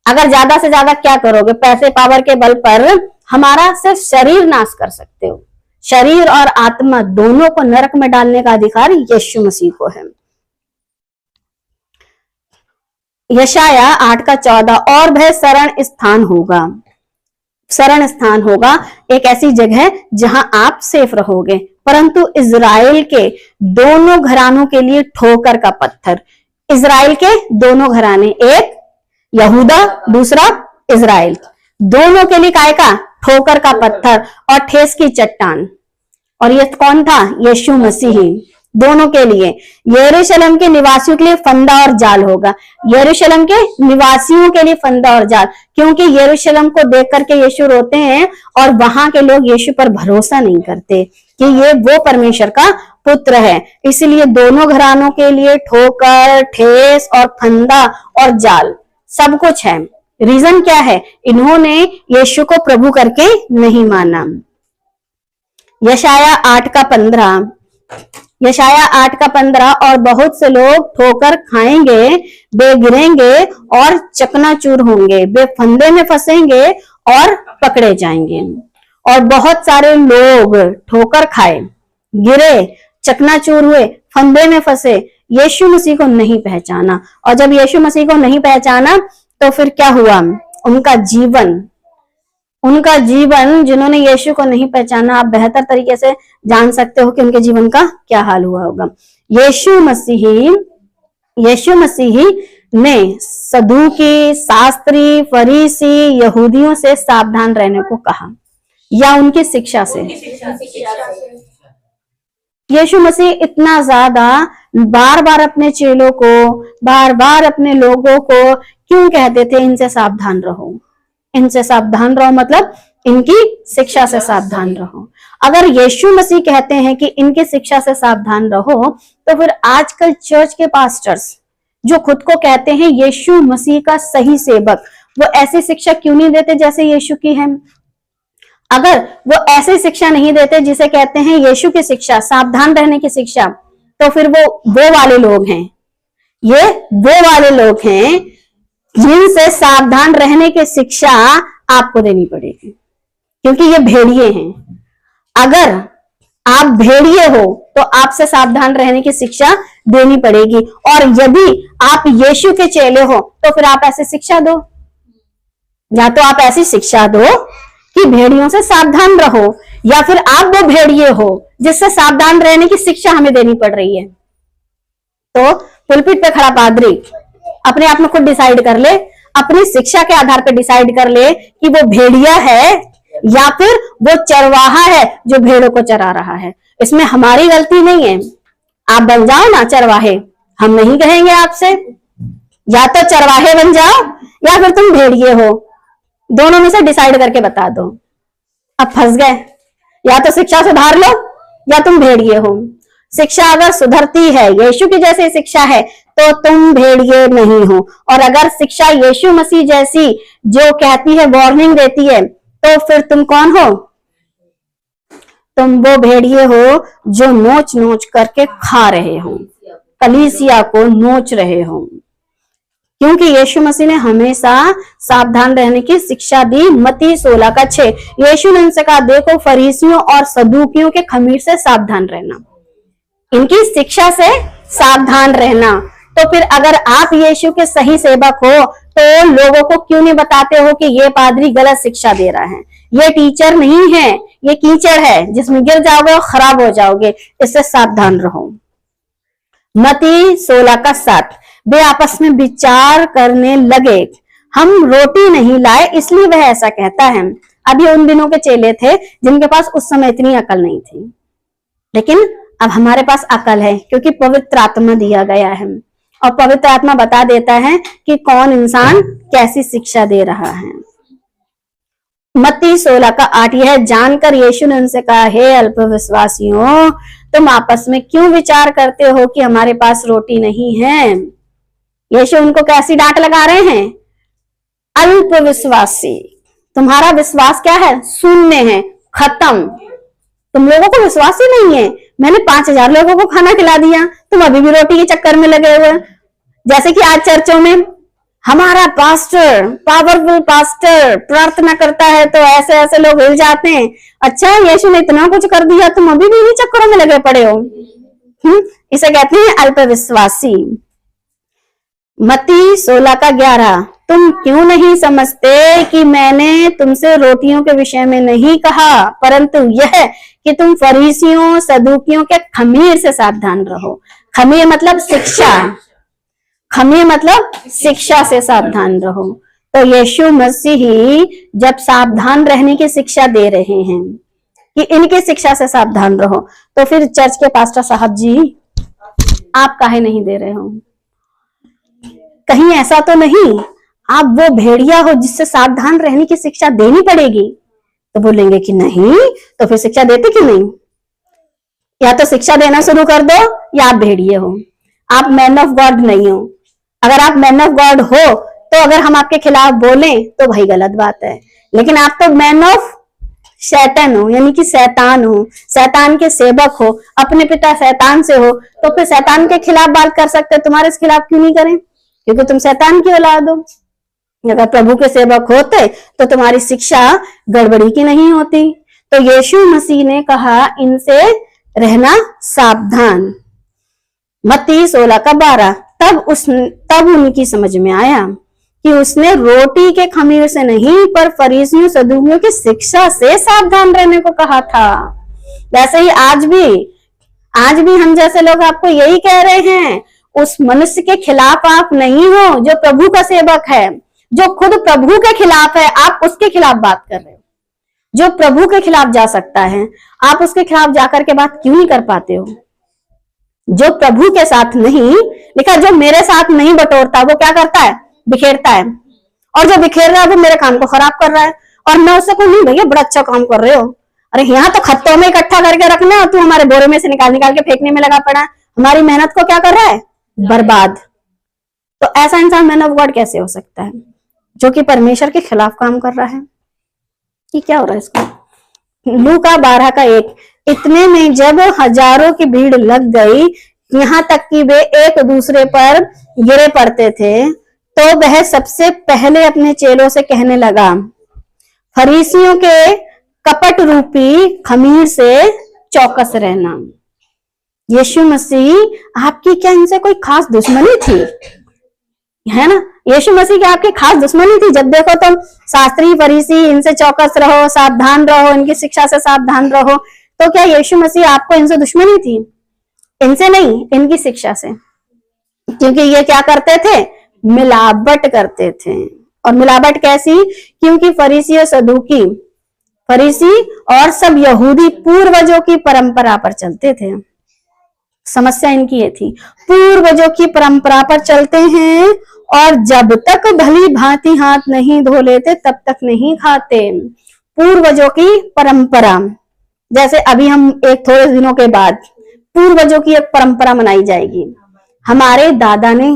अगर ज्यादा से ज्यादा क्या करोगे, पैसे पावर के बल पर हमारा सिर्फ शरीर नाश कर सकते हो। शरीर और आत्मा दोनों को नरक में डालने का अधिकार यीशु मसीह को है। यशाया 8:14, और वह शरण स्थान होगा। शरण स्थान होगा एक ऐसी जगह जहां आप सेफ रहोगे, परंतु इजराइल के दोनों घरानों के लिए ठोकर का पत्थर। इजराइल के दोनों घराने, एक यहूदा दूसरा इजराइल, दोनों के लिए काय का ठोकर का पत्थर और ठेस की चट्टान। और ये कौन था, यीशु मसीह। दोनों के लिए, यरूशलेम के निवासियों के लिए फंदा और जाल होगा। यरूशलेम के निवासियों के लिए फंदा और जाल, क्योंकि यरूशलेम को देख करके यीशु रोते हैं और वहां के लोग यीशु पर भरोसा नहीं करते कि ये वो परमेश्वर का पुत्र है। इसलिए दोनों घरानों के लिए ठोकर, ठेस और फंदा और जाल सब कुछ है। रीजन क्या है, इन्होंने यीशु को प्रभु करके नहीं माना। यशाया 8:15, यशाया 8:15, और बहुत से लोग ठोकर खाएंगे, वे गिरेंगे और चकनाचूर होंगे, वे फंदे में फंसेंगे और पकड़े जाएंगे। और बहुत सारे लोग ठोकर खाए, गिरे, चकनाचूर हुए, फंदे में फंसे, यीशु मसीह को नहीं पहचाना। और जब यीशु मसीह को नहीं पहचाना तो फिर क्या हुआ, उनका जीवन जिन्होंने यीशु को नहीं पहचाना, आप बेहतर तरीके से जान सकते हो कि उनके जीवन का क्या हाल हुआ होगा। यीशु मसीह ने सदूकी, शास्त्री, फरीसी, यहूदियों से सावधान रहने को कहा, या उनकी शिक्षा से। यीशु मसीह इतना ज्यादा बार बार अपने चेलों को, बार बार अपने लोगों को क्यों कहते थे, इनसे सावधान रहो, इनसे सावधान रहो, मतलब इनकी शिक्षा से सावधान रहो। अगर यीशु मसीह कहते हैं कि इनकी शिक्षा से सावधान रहो, तो फिर आजकल चर्च के पास्टर्स जो खुद को कहते हैं यीशु मसीह का सही सेवक, वो ऐसी शिक्षा क्यों नहीं देते जैसे यीशु की है। अगर वो ऐसी शिक्षा नहीं देते जिसे कहते हैं यीशु की शिक्षा, सावधान रहने की शिक्षा, तो फिर वो वाले लोग हैं, ये वो वाले लोग हैं जिनसे सावधान रहने की शिक्षा आपको देनी पड़ेगी, क्योंकि ये भेड़िए हैं। अगर आप भेड़िए हो तो आपसे सावधान रहने की शिक्षा देनी पड़ेगी। और यदि आप यीशु के चेले हो तो फिर आप ऐसी शिक्षा दो, या तो आप ऐसी शिक्षा दो कि भेड़ियों से सावधान रहो, या फिर आप वो भेड़िए हो जिससे सावधान रहने की शिक्षा हमें देनी पड़ रही है। तो पुलपिट पे खड़ा पादरी अपने आप में खुद डिसाइड कर ले, अपनी शिक्षा के आधार पर डिसाइड कर ले कि वो भेड़िया है या फिर वो चरवाहा है जो भेड़ों को चरा रहा है। इसमें हमारी गलती नहीं है। आप बन जाओ ना चरवाहे, हम नहीं कहेंगे आपसे, या तो चरवाहे बन जाओ या फिर तुम भेड़िए हो, दोनों में से डिसाइड करके बता दो। अब फंस गए, या तो शिक्षा सुधार लो या तुम भेड़िए हो। शिक्षा अगर सुधरती है, यीशु की जैसी शिक्षा है, तो तुम भेड़िए नहीं हो। और अगर शिक्षा यीशु मसीह जैसी जो कहती है, वार्निंग देती है, तो फिर तुम कौन हो, तुम वो भेड़िए हो जो नोच नोच करके खा रहे हो, कलीसिया को नोच रहे हो। क्योंकि यीशु मसीह ने हमेशा सावधान रहने की शिक्षा दी। मत्ती 16:6 यीशु ने उनसे कहा, देखो फरीसियों और सदूकियों के खमीर से सावधान रहना, इनकी शिक्षा से सावधान रहना। तो फिर अगर आप यीशु के सही सेवक हो तो लोगों को क्यों नहीं बताते हो कि ये पादरी गलत शिक्षा दे रहा है, ये टीचर नहीं है, ये कीचड़ है जिसमें गिर जाओगे और खराब हो जाओगे, इससे सावधान रहो। मत्ती 16:7 वे आपस में विचार करने लगे, हम रोटी नहीं लाए इसलिए वह ऐसा कहता है। अभी उन दिनों के चेले थे जिनके पास उस समय इतनी अकल नहीं थी, लेकिन अब हमारे पास अकल है क्योंकि पवित्र आत्मा दिया गया है और पवित्र आत्मा बता देता है कि कौन इंसान कैसी शिक्षा दे रहा है। मत्ती 16:8 यह जानकर यीशु ने उनसे कहा, हे अल्पविश्वासियों, तुम आपस में क्यों विचार करते हो कि हमारे पास रोटी नहीं है। यीशु उनको कैसी डांट लगा रहे हैं, अल्पविश्वासी, तुम्हारा विश्वास क्या है, शून्य है, खत्म, तुम लोगों को विश्वास ही नहीं है। मैंने 5000 लोगों को खाना खिला दिया, तुम अभी भी रोटी के चक्कर में लगे हुए। जैसे कि आज चर्चों में हमारा पास्टर, पावरफुल पास्टर प्रार्थना करता है तो ऐसे ऐसे लोग हिल जाते हैं। अच्छा, यीशु ने इतना कुछ कर दिया, तुम अभी भी इन्हीं चक्करों में लगे पड़े हो। इसे कहते हैं अल्पविश्वासी। मत्ती 16:11 तुम क्यों नहीं समझते कि मैंने तुमसे रोटियों के विषय में नहीं कहा, परंतु यह कि तुम फरीसियों सदूकियों के खमीर से सावधान रहो। खमीर मतलब शिक्षा, खमीर मतलब शिक्षा से सावधान रहो। तो यीशु मसीह जब सावधान रहने की शिक्षा दे रहे हैं कि इनकी शिक्षा से सावधान रहो, तो फिर चर्च के पास्टर साहब जी आप काहे नहीं दे रहे हो? कहीं ऐसा तो नहीं आप वो भेड़िया हो जिससे सावधान रहने की शिक्षा देनी पड़ेगी? तो बोलेंगे कि नहीं, तो फिर शिक्षा देते क्यों नहीं? या तो शिक्षा देना शुरू कर दो या आप भेड़िए हो, आप मैन ऑफ गॉड नहीं हो। अगर आप मैन ऑफ गॉड हो तो अगर हम आपके खिलाफ बोलें तो भाई गलत बात है, लेकिन आप तो मैन ऑफ शैतान हो, यानी कि शैतान हो, शैतान के सेवक हो, अपने पिता शैतान से हो, तो फिर शैतान के खिलाफ बात कर सकते, तुम्हारे खिलाफ क्यों नहीं करें? क्योंकि तुम शैतान की औलाद हो। अगर प्रभु के सेवक होते तो तुम्हारी शिक्षा गड़बड़ी की नहीं होती। तो यीशु मसीह ने कहा इनसे रहना सावधान। मत्ती 16:12 तब उनकी समझ में आया कि उसने रोटी के खमीर से नहीं पर फरीसियों सदूकियों की शिक्षा से सावधान रहने को कहा था। वैसे ही आज भी हम जैसे लोग आपको यही कह रहे हैं, उस मनुष्य के खिलाफ आप नहीं हो जो प्रभु का सेवक है, जो खुद प्रभु के खिलाफ है, आप उसके खिलाफ बात कर रहे हो। जो प्रभु के खिलाफ जा सकता है, आप उसके खिलाफ जाकर के बात क्यों नहीं कर पाते हो? जो प्रभु के साथ नहीं, लिखा जो मेरे साथ नहीं बटोरता वो क्या करता है, बिखेरता है, और जो बिखेर रहा है वो मेरे काम को खराब कर रहा है। और मैं उससे कहूँ नहीं भैया बड़ा अच्छा काम कर रहे हो, अरे यहाँ तो खत्तों में इकट्ठा करके रखना, तू हमारे बोरे में से निकाल निकाल के फेंकने में लगा पड़ा है, हमारी मेहनत को क्या कर रहा है, बर्बाद। तो ऐसा इंसान मैन ऑफ गॉड कैसे हो सकता है जो कि परमेश्वर के खिलाफ काम कर रहा है? कि क्या हो रहा है इसको? लूका 12:1 इतने में जब हजारों की भीड़ लग गई, यहाँ तक कि वे एक दूसरे पर गिरे पड़ते थे, तो वह सबसे पहले अपने चेलों से कहने लगा, फरीसियों के कपट रूपी खमीर से चौकस रहना। यीशु मसीह आपकी क्या इनसे कोई खास दुश्मनी थी? है ना, यीशु मसीह की आपकी खास दुश्मनी थी? जब देखो तुम शास्त्री फरीसी इनसे चौकस रहो, सावधान रहो, इनकी शिक्षा से सावधान रहो, तो क्या यीशु मसीह आपको इनसे दुश्मनी थी? इनसे नहीं, इनकी शिक्षा से। क्योंकि ये क्या करते थे, मिलावट करते थे। और मिलावट कैसी? क्योंकि फरीसी और सदूकी, फरीसी और सब यहूदी पूर्वजों की परंपरा पर चलते थे। समस्या इनकी ये थी, पूर्वजों की परंपरा पर चलते हैं और जब तक भली भांति हाथ नहीं धो लेते तब तक नहीं खाते। पूर्वजों की परंपरा, जैसे अभी हम एक थोड़े दिनों के बाद पूर्वजों की एक परंपरा मनाई जाएगी। हमारे दादा ने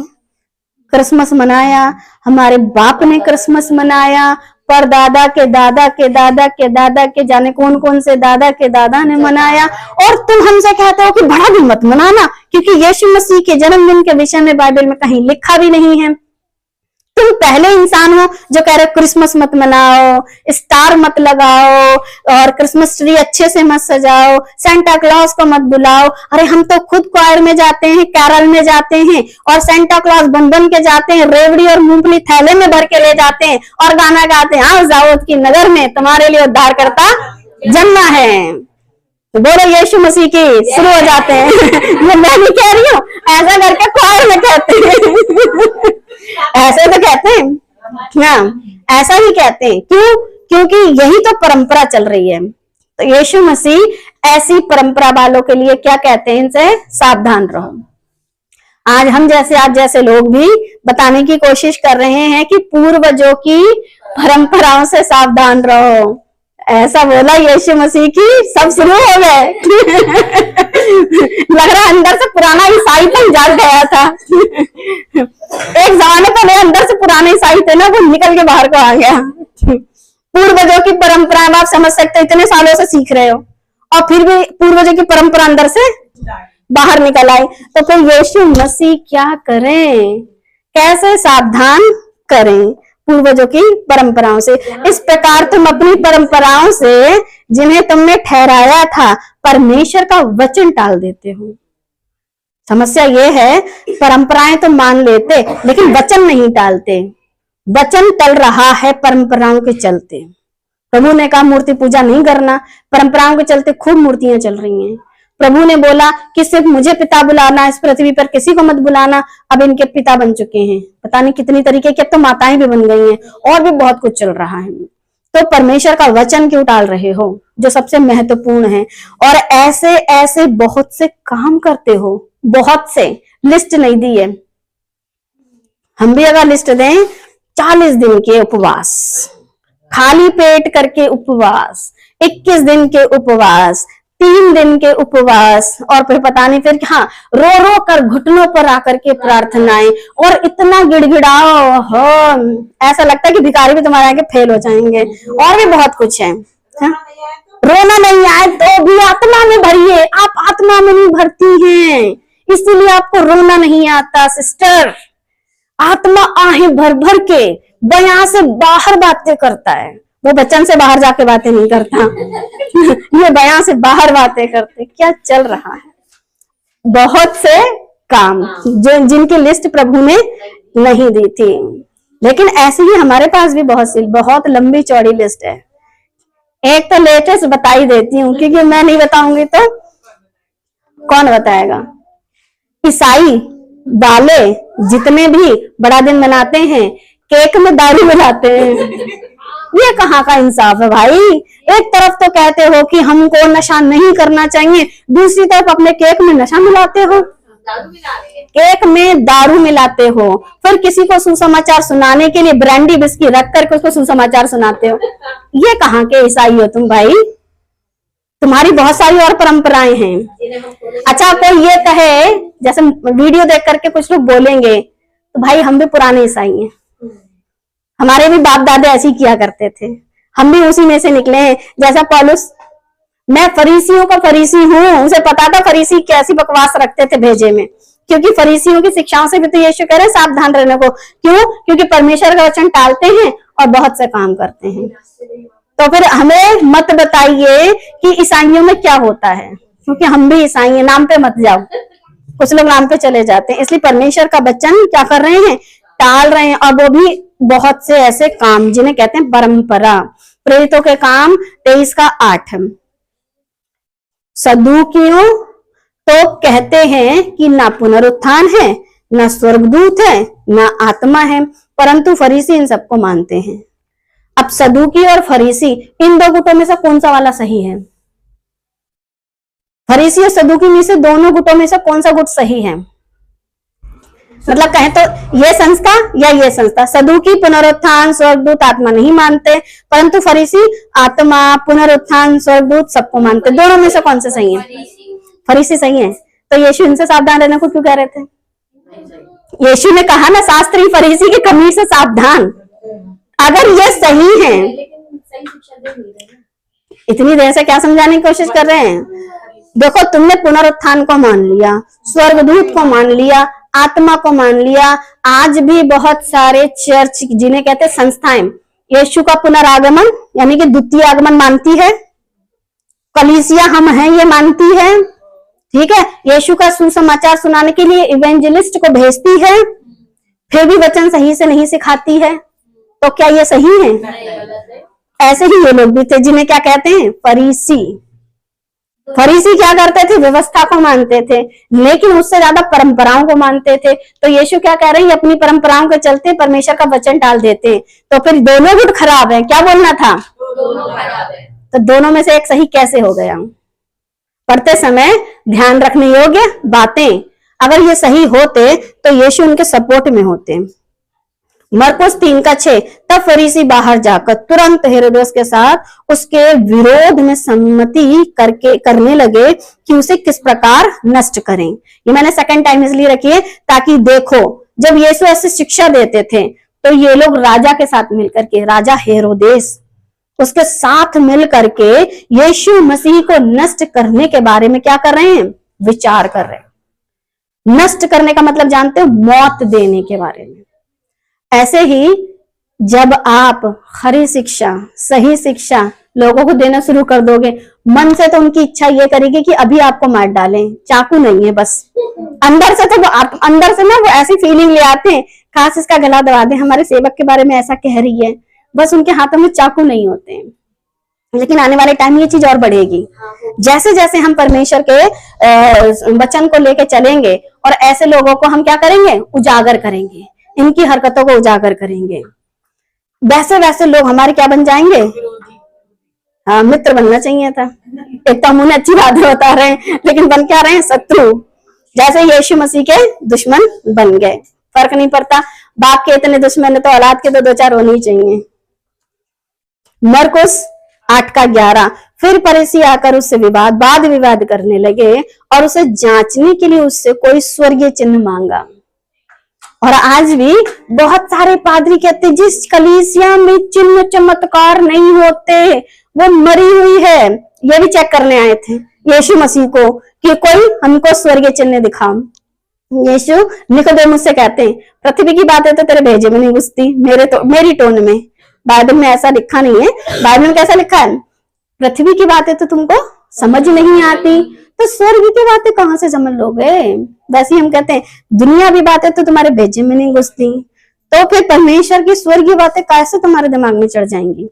क्रिसमस मनाया, हमारे बाप ने क्रिसमस मनाया, पर दादा के दादा के दादा के दादा के जाने कौन कौन से दादा के दादा ने मनाया। और तुम हमसे कहते हो कि बड़ा भी मत मनाना, क्योंकि यीशु मसीह के जन्मदिन के विषय में बाइबल में कहीं लिखा भी नहीं है। तुम पहले इंसान हो जो कह रहे हो क्रिसमस मत मनाओ, स्टार मत लगाओ, और क्रिसमस ट्री अच्छे से मत सजाओ, सेंटा क्लॉज को मत बुलाओ। अरे हम तो खुद क्वायर में जाते हैं, कैरल में जाते हैं, और सेंटा क्लॉज बन बन के जाते हैं, रेवड़ी और मूंगफली थैले में भर के ले जाते हैं और गाना गाते हैं, आओ दाऊद की नगर में तुम्हारे लिए उद्धारकर्ता जन्मा है। तो बोलो यीशु मसीह की, शुरू हो जाते हैं। ये मैं नहीं कह रही हूँ, ऐसा करके क्वायर में कहते हैं। ऐसे तो कहते हैं, हाँ ऐसा ही कहते हैं। क्यों? क्योंकि यही तो परंपरा चल रही है। तो यीशु मसीह ऐसी परंपरा वालों के लिए क्या कहते हैं? इनसे सावधान रहो। आज हम जैसे आप जैसे लोग भी बताने की कोशिश कर रहे हैं कि पूर्वजों की परंपराओं से सावधान रहो। ऐसा बोला यीशु मसीह की, सब शुरू हो गए। लग रहा है अंदर से पुराना ईसाई तक जाग गया था। एक जमाने पहले अंदर से पुराने ईसाई थे ना, वो निकल के बाहर को आ गया। पूर्वजों की परंपराएं आप समझ सकते, इतने सालों से सीख रहे हो और फिर भी पूर्वजों की परंपरा अंदर से बाहर निकल आई। तो फिर यीशु मसीह क्या करें, कैसे सावधान करें पूर्वजों की परंपराओं से? इस प्रकार तुम अपनी परंपराओं से जिन्हें तुमने ठहराया था परमेश्वर का वचन टाल देते हो। समस्या ये है, परंपराएं तो मान लेते लेकिन वचन नहीं टालते। वचन टल रहा है परंपराओं के चलते। प्रभु ने कहा मूर्ति पूजा नहीं करना, परंपराओं के चलते खूब मूर्तियां चल रही हैं। प्रभु ने बोला कि सिर्फ मुझे पिता बुलाना, इस पृथ्वी पर किसी को मत बुलाना। अब इनके पिता बन चुके हैं, पता नहीं कितनी तरीके की, अब तो माताएं भी बन गई हैं, और भी बहुत कुछ चल रहा है। तो परमेश्वर का वचन क्यों टाल रहे हो, जो सबसे महत्वपूर्ण है? और ऐसे ऐसे बहुत से काम करते हो, बहुत से, लिस्ट नहीं दी है। हम भी अगर लिस्ट दें, 40 दिन के उपवास, खाली पेट करके उपवास, 21 दिन के उपवास, 3 दिन के उपवास, और फिर पता नहीं फिर हाँ रो रो कर घुटनों पर आकर के प्रार्थनाएं, और इतना गिड़गिड़ाओ हो, ऐसा लगता है कि भिखारी भी तुम्हारे आगे फेल हो जाएंगे। और भी बहुत कुछ है। रोना नहीं आए तो भी आत्मा में भरिए, आप आत्मा में नहीं भरती हैं, इसीलिए आपको रोना नहीं आता। सिस्टर, आत्मा आहें भर भर के बयां से बाहर बातें करता है, वो बच्चन से बाहर जाके बातें नहीं करता। ये बयां से बाहर बातें करते। क्या चल रहा है? बहुत से काम जो जिनकी लिस्ट प्रभु ने नहीं दी थी, लेकिन ऐसे ही हमारे पास भी बहुत लंबी चौड़ी लिस्ट है। एक तो लेटेस्ट बता ही देती हूँ, क्योंकि मैं नहीं बताऊंगी तो कौन बताएगा। ईसाई वाले जितने भी बड़ा दिन मनाते हैं, केक में दारू मिलाते हैं। ये कहाँ का इंसाफ है भाई? एक तरफ तो कहते हो कि हमको नशा नहीं करना चाहिए, दूसरी तरफ अपने केक में नशा मिलाते हो, केक में दारू मिलाते हो, फिर किसी को सुसमाचार सुनाने के लिए ब्रांडी बिस्की रख करके उसको सुसमाचार सुनाते हो। ये कहाँ के ईसाई हो तुम भाई? तुम्हारी बहुत सारी और परंपराएं हैं। अच्छा, कोई ये कहे, जैसे वीडियो देख करके कुछ लोग बोलेंगे, तो भाई हम भी पुराने ईसाई हैं, हमारे भी बाप दादे ऐसे किया करते थे, हम भी उसी में से निकले हैं। जैसा पौलुस, मैं फरीसियों का फरीसी हूँ, उसे पता था फरीसी कैसी बकवास रखते थे भेजे में, क्योंकि फरीसियों की शिक्षाओं से भी तो यीशु कह रहे हैं सावधान रहने को। क्यों? क्योंकि परमेश्वर का वचन टालते हैं और बहुत से काम करते हैं। तो फिर हमें मत बताइए कि ईसाइयों में क्या होता है, क्योंकि हम भी ईसाई हैं। नाम पे मत जाओ, कुछ लोग नाम पे चले जाते हैं, इसलिए परमेश्वर का वचन क्या कर रहे हैं? टाल रहे हैं। और वो भी बहुत से ऐसे काम जिन्हें कहते हैं परंपरा। प्रेरितों के काम 23:8। सदूकियों तो कहते हैं कि ना पुनरुत्थान है, ना स्वर्गदूत है, ना आत्मा है, परंतु फरीसी इन सबको मानते हैं। अब सदूकी और फरीसी, इन दो गुटों में से कौन सा वाला सही है? फरीसी और सदूकी में से दोनों गुटों में से कौन सा गुट सही है? मतलब कहें तो ये संस्था या ये संस्था। सदूकी पुनरुत्थान स्वर्गदूत आत्मा नहीं मानते, परंतु फरीसी आत्मा पुनरुत्थान स्वर्गदूत सबको मानते। दोनों में से कौन से सही है? फरीसी सही है। तो यीशु इनसे सावधान रहने को क्यों कह रहे थे? यीशु ने कहा ना, शास्त्री फरीसी की कमी से सावधान। अगर ये सही है, लेकिन सही शिक्षा दे नहीं रहे ना। इतनी देर से क्या समझाने की कोशिश कर रहे हैं? देखो, तुमने पुनरुत्थान को मान लिया, स्वर्गदूत को मान लिया, आत्मा को मान लिया। आज भी बहुत सारे चर्च जिन्हें कहते हैं संस्थाएं यीशु का पुनरागमन यानी कि द्वितीय आगमन मानती है। कलीसिया हम हैं ये मानती है, ठीक है। यीशु का सुसमाचार सुनाने के लिए इवेंजलिस्ट को भेजती है, फिर भी वचन सही से नहीं सिखाती है। तो क्या ये सही है? नहीं, गलत है। ऐसे ही ये लोग भी थे जिन्हें क्या कहते हैं? फरीसी। फरीसी क्या करते थे? व्यवस्था को मानते थे, लेकिन उससे ज्यादा परंपराओं को मानते थे। तो यीशु क्या कह रहे हैं? अपनी परंपराओं के चलते परमेश्वर का वचन टाल देते। तो फिर दोनों गुट खराब है, क्या बोलना था? दोनों खराब है। तो दोनों में से एक सही कैसे हो गया? पढ़ते समय ध्यान रखने योग्य बातें, अगर ये सही होते तो यीशु उनके सपोर्ट में होते। मरकुस 3:6, तब फरीसी बाहर जाकर तुरंत हेरोदेस के साथ उसके विरोध में सम्मति करने लगे कि उसे किस प्रकार नष्ट करें। ये मैंने सेकंड टाइम इसलिए रखी है ताकि देखो, जब यीशु ऐसे शिक्षा देते थे तो ये लोग राजा के साथ मिलकर के, राजा हेरोदेस उसके साथ मिल करके यीशु मसीह को नष्ट करने के बारे में क्या कर रहे हैं? विचार कर रहे हैं। नष्ट करने का मतलब जानते हो? मौत देने के बारे में। ऐसे ही जब आप खरी शिक्षा, सही शिक्षा लोगों को देना शुरू कर दोगे, मन से तो उनकी इच्छा ये करेगी कि अभी आपको मार डालें, चाकू नहीं है बस। अंदर से तो आप अंदर से ना वो ऐसी फीलिंग ले आते हैं, काश इसका गला दबा दे, हमारे सेवक के बारे में ऐसा कह रही है, बस उनके हाथों में चाकू नहीं होते हैं। लेकिन आने वाले टाइम में ये चीज और बढ़ेगी। जैसे जैसे हम परमेश्वर के वचन को लेके चलेंगे और ऐसे लोगों को हम क्या करेंगे? उजागर करेंगे, इनकी हरकतों को उजागर करेंगे। वैसे वैसे लोग हमारे क्या बन जाएंगे? हाँ, मित्र बनना चाहिए था। एक तो हम उन्हें अच्छी बातें बता रहे हैं, लेकिन बन क्या रहे हैं? शत्रु। जैसे यीशु मसीह के दुश्मन बन गए। फर्क नहीं पड़ता, बाप के इतने दुश्मन है तो औलाद के तो 2-4 होने ही चाहिए। मरकुस 8:11, फिर फरीसी आकर उससे वाद विवाद करने लगे और उसे जांचने के लिए उससे कोई स्वर्गीय चिन्ह मांगा। और आज भी बहुत सारे पादरी कहते हैं जिस कलीसिया में चिन्ह चमत्कार नहीं होते वो मरी हुई है। ये भी चेक करने आए थे यीशु मसीह को कि कोई हमको स्वर्गीय चिन्ह दिखाओ। यीशु निकोदेमुस से कहते हैं, पृथ्वी की बातें तो तेरे भेजे में नहीं घुसती, मेरी टोन में। बाइबल में ऐसा लिखा नहीं है। बाइबल में कैसा लिखा है? पृथ्वी की बातें तो तुमको समझ नहीं आती, तो स्वर्ग की बातें कहां से समझ लोगे? वैसे ही हम कहते हैं दुनियावी बातें तो तुम्हारे भेजे में नहीं घुसती, तो फिर परमेश्वर की स्वर्गीय बातें कैसे तुम्हारे दिमाग में चढ़ जाएंगी?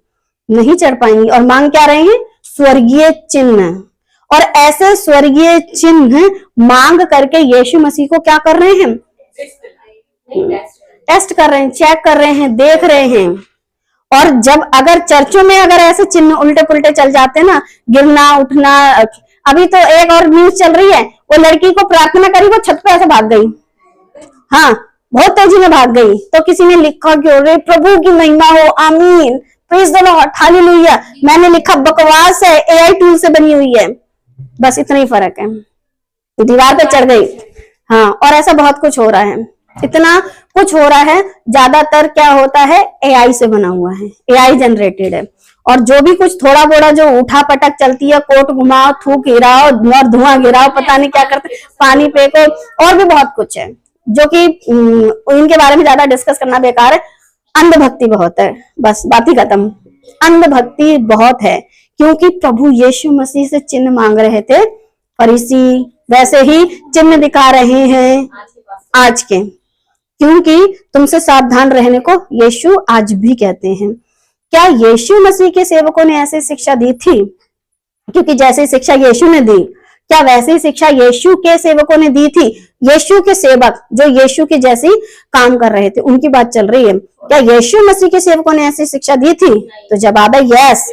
नहीं चढ़ पाएंगी। और मांग क्या रहे हैं? स्वर्गीय चिन्ह। और ऐसे स्वर्गीय चिन्ह मांग करके यीशु मसीह को क्या कर रहे हैं? टेस्ट कर रहे हैं, चेक कर रहे हैं, देख रहे हैं। और जब अगर चर्चों में अगर ऐसे चिन्ह उल्टे पुल्टे चल जाते ना, गिरना उठना, अभी तो एक और न्यूज चल रही है, वो लड़की को प्रार्थना करी, वो छत पे ऐसे भाग गई। हाँ, बहुत तेजी में भाग गई। तो किसी ने लिखा क्यों रे, प्रभु की महिमा हो, आमीन, प्रेज द लॉर्ड, हालेलुया। मैंने लिखा बकवास है, एआई टूल से बनी हुई है। बस इतना ही फर्क है, दीवार पे चढ़ गई। हाँ, और ऐसा बहुत कुछ हो रहा है, इतना कुछ हो रहा है। ज्यादातर क्या होता है? एआई से बना हुआ है, एआई जनरेटेड है। और जो भी कुछ थोड़ा बोड़ा जो उठा पटक चलती है, कोट घुमाओ, थूक गिराओ और धुआं गिराओ, पता नहीं क्या करते, पानी फेंको, और भी बहुत कुछ है जो कि इनके बारे में ज्यादा डिस्कस करना बेकार है। अंधभक्ति बहुत है, बस बात ही खत्म। अंधभक्ति बहुत है, क्योंकि प्रभु यीशु मसीह से चिन्ह मांग रहे थे फरीसी, वैसे ही चिन्ह दिखा रहे हैं आज के। क्योंकि तुमसे सावधान रहने को यीशु आज भी कहते हैं। क्या यीशु मसीह के सेवकों ने ऐसी शिक्षा दी थी? क्योंकि जैसी शिक्षा यीशु ने दी, क्या वैसी शिक्षा यीशु के सेवकों ने दी थी? यीशु के सेवक जो यीशु के जैसी काम कर रहे थे, उनकी बात चल रही है। क्या यीशु मसीह के सेवकों ने ऐसी शिक्षा दी थी? तो जवाब है यस।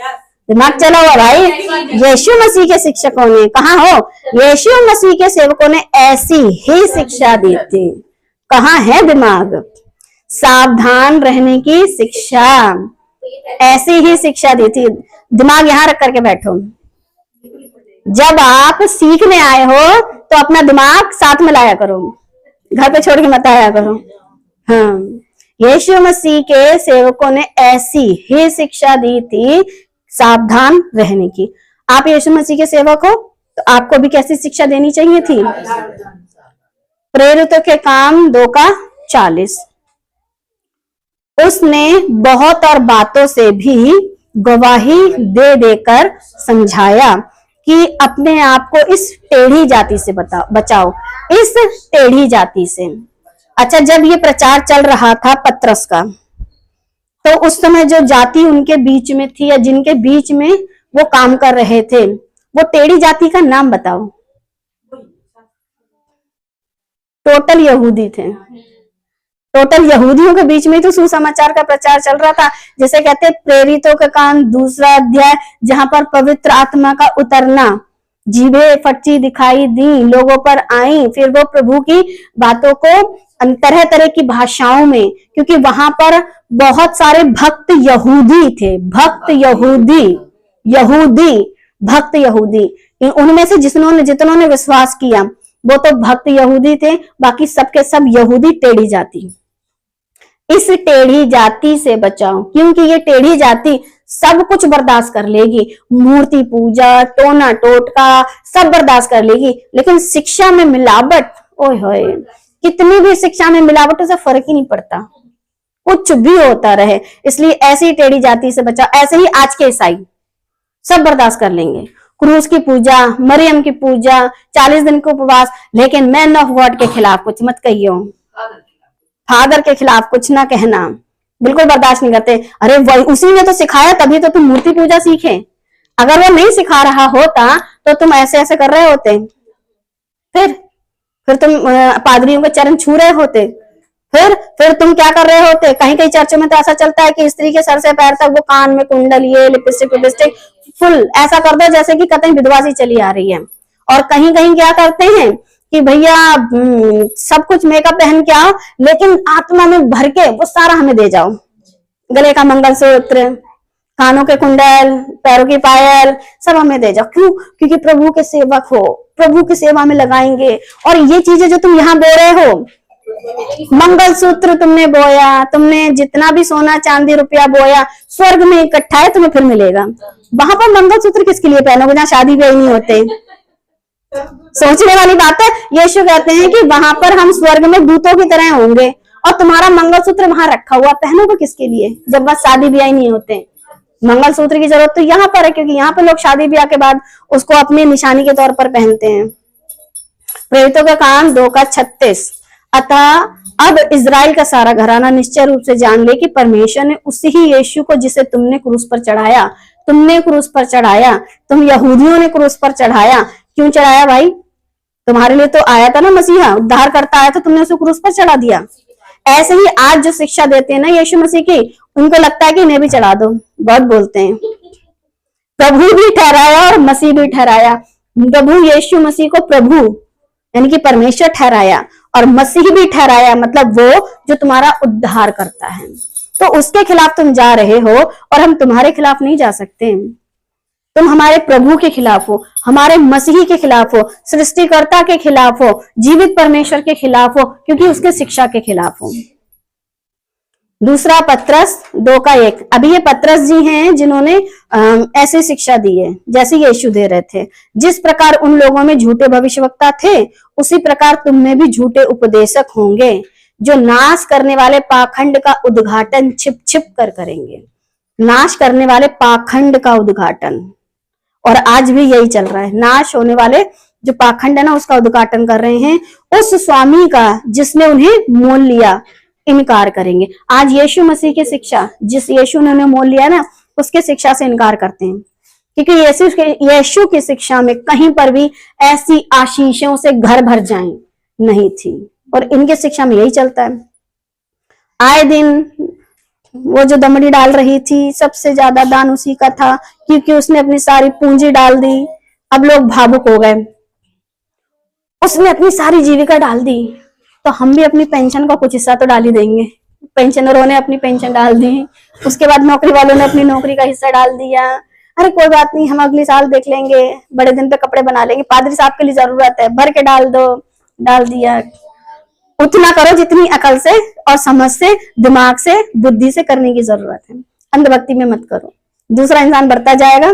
दिमाग चला हुआ भाई। यीशु मसीह के शिक्षकों ने, कहाँ हो? यीशु मसीह के सेवकों ने ऐसी ही शिक्षा दी थी। कहाँ है दिमाग? सावधान रहने की शिक्षा, ऐसी ही शिक्षा दी थी। दिमाग यहाँ रख करके बैठो। जब आप सीखने आए हो तो अपना दिमाग साथ में लाया करो, घर पे छोड़ के मत आया करो। हाँ, यीशु मसीह के सेवकों ने ऐसी ही शिक्षा दी थी सावधान रहने की। आप यीशु मसीह के सेवक हो तो आपको भी कैसी शिक्षा देनी चाहिए थी? प्रेरितों के काम 2:40। उसने बहुत और बातों से भी गवाही दे देकर समझाया कि अपने आप को इस टेढ़ी जाति से बचाओ, इस टेढ़ी जाति से। अच्छा, जब ये प्रचार चल रहा था पतरस का, तो उस समय जो जाति उनके बीच में थी या जिनके बीच में वो काम कर रहे थे, वो टेढ़ी जाति का नाम बताओ। टोटल यहूदी थे। टोटल यहूदियों के बीच में तो सुसमाचार का प्रचार चल रहा था। जैसे कहते प्रेरितों के काम 2 अध्याय, जहां पर पवित्र आत्मा का उतरना, जीभे फटी दिखाई दी, लोगों पर आई, फिर वो प्रभु की बातों को तरह तरह की भाषाओं में, क्योंकि वहां पर बहुत सारे भक्त यहूदी थे। भक्त यहूदी उनमें से जितनों ने विश्वास किया वो तो भक्त यहूदी थे, बाकी सबके सब यहूदी टेढ़ी जाति। इस टेढ़ी जाति से बचाओ, क्योंकि ये टेढ़ी जाति सब कुछ बर्दाश्त कर लेगी, मूर्ति पूजा, टोना टोटका सब बर्दाश्त कर लेगी, लेकिन शिक्षा में मिलावट, ओए होए, कितनी भी शिक्षा में मिलावट से फर्क ही नहीं पड़ता, कुछ भी होता रहे। इसलिए ऐसी टेढ़ी जाति से बचाओ। ऐसे ही आज के ईसाई सब बर्दाश्त कर लेंगे, क्रूस की पूजा, मरियम की पूजा, 40 दिन के उपवास, लेकिन मैन ऑफ गॉड के खिलाफ कुछ मत कहियो, फादर के खिलाफ कुछ ना कहना, बिल्कुल बर्दाश्त नहीं करते। अरे वही उसी ने तो सिखाया, तभी तो तुम मूर्ति पूजा सीखे। अगर वो नहीं सिखा रहा होता तो तुम ऐसे ऐसे कर रहे होते, फिर तुम पादरियों के चरण छू रहे होते, फिर तुम क्या कर रहे होते। कहीं कहीं चर्चों में तो ऐसा चलता है कि स्त्री के सर से पैर तक वो कान में कुंडल, ये लिपस्टिक फुल ऐसा कर दो जैसे कि कतई विधवा सी चली आ रही है। और कहीं कहीं क्या करते हैं कि भैया सब कुछ मेकअप पहन के आओ, लेकिन आत्मा में भर के वो सारा हमें दे जाओ। गले का मंगलसूत्र, कानों के कुंडल, पैरों की पायल सब हमें दे जाओ। क्यों? क्योंकि प्रभु के सेवक हो, प्रभु की सेवा में लगाएंगे। और ये चीजें जो तुम यहाँ बो रहे हो, मंगलसूत्र तुमने बोया, तुमने जितना भी सोना चांदी रुपया बोया, स्वर्ग में इकट्ठा है, तुम्हें फिर मिलेगा। वहां पर मंगलसूत्र किसके लिए पहनोगे जहाँ शादी ब्याह नहीं होते? सोचने वाली बात है। यीशु कहते हैं कि वहां पर हम स्वर्ग में दूतों की तरह होंगे, और तुम्हारा मंगलसूत्र वहां रखा हुआ पहनोगे किसके लिए जब बस शादी ब्याह नहीं होते? मंगलसूत्र की जरूरत तो यहाँ पर है, क्योंकि यहाँ पे लोग शादी ब्याह के बाद उसको अपनी निशानी के तौर पर पहनते हैं। प्रेरितों का काम 2:36। अतः अब इजराइल का सारा घराना निश्चय रूप से जान ले कि परमेश्वर ने उसी ही यीशु को जिसे तुमने क्रूस पर चढ़ाया, तुम यहूदियों ने क्रूस पर चढ़ाया। क्यों चढ़ाया भाई? तुम्हारे लिए तो आया था ना मसीहा, उद्धार करता आया, तो तुमने उसे क्रूस पर चढ़ा दिया। ऐसे ही आज जो शिक्षा देते हैं ना यीशु मसीह की, उनको लगता है कि इन्हें भी चढ़ा दो। बहुत बोलते हैं। प्रभु भी ठहराया और मसीह भी ठहराया। प्रभु यीशु मसीह को प्रभु यानी कि परमेश्वर ठहराया, और मसीह भी ठहराया, मतलब वो जो तुम्हारा उद्धार करता है। तो उसके खिलाफ तुम जा रहे हो, और हम तुम्हारे खिलाफ नहीं जा सकते। तुम हमारे प्रभु के खिलाफ हो, हमारे मसीह के खिलाफ हो, सृष्टिकर्ता के खिलाफ हो, जीवित परमेश्वर के खिलाफ हो, क्योंकि उसके शिक्षा के खिलाफ हो। दूसरा पत्रस 2:1। अभी ये पत्रस जी हैं जिन्होंने ऐसी शिक्षा दी है जैसे यीशु दे रहे थे। जिस प्रकार उन लोगों में झूठे भविष्यवक्ता थे, उसी प्रकार तुम में भी झूठे उपदेशक होंगे, जो नाश करने वाले पाखंड का उद्घाटन छिप छिप कर करेंगे। नाश करने वाले पाखंड का उद्घाटन, और आज भी यही चल रहा है। नाश होने वाले जो पाखंड है ना, उसका उद्घाटन कर रहे हैं। उस स्वामी का जिसने उन्हें मोल लिया इनकार करेंगे। आज यीशु मसीह की शिक्षा, जिस यीशु ने उन्हें मोल लिया ना, उसके शिक्षा से इनकार करते हैं, क्योंकि यीशु की शिक्षा में कहीं पर भी ऐसी आशीषों से घर भर जाएं नहीं थी। और इनके शिक्षा में यही चलता है। आए दिन वो जो दमड़ी डाल रही थी, सबसे ज्यादा दान उसी का था, क्योंकि उसने अपनी सारी पूंजी डाल दी। अब लोग भावुक हो गए, उसने अपनी सारी जीविका डाल दी, तो हम भी अपनी पेंशन का कुछ हिस्सा तो डाल ही देंगे। पेंशनरों ने अपनी पेंशन डाल दी, उसके बाद नौकरी वालों ने अपनी नौकरी का हिस्सा डाल दिया। अरे कोई बात नहीं, हम अगले साल देख लेंगे, बड़े दिन पे कपड़े बना लेंगे, पादरी साहब के लिए जरूरत है, भर के डाल दो, डाल दिया। उतना करो जितनी अकल से और समझ से, दिमाग से, बुद्धि से करने की जरूरत है। अंधभक्ति में मत करो। दूसरा इंसान बढ़ता जाएगा,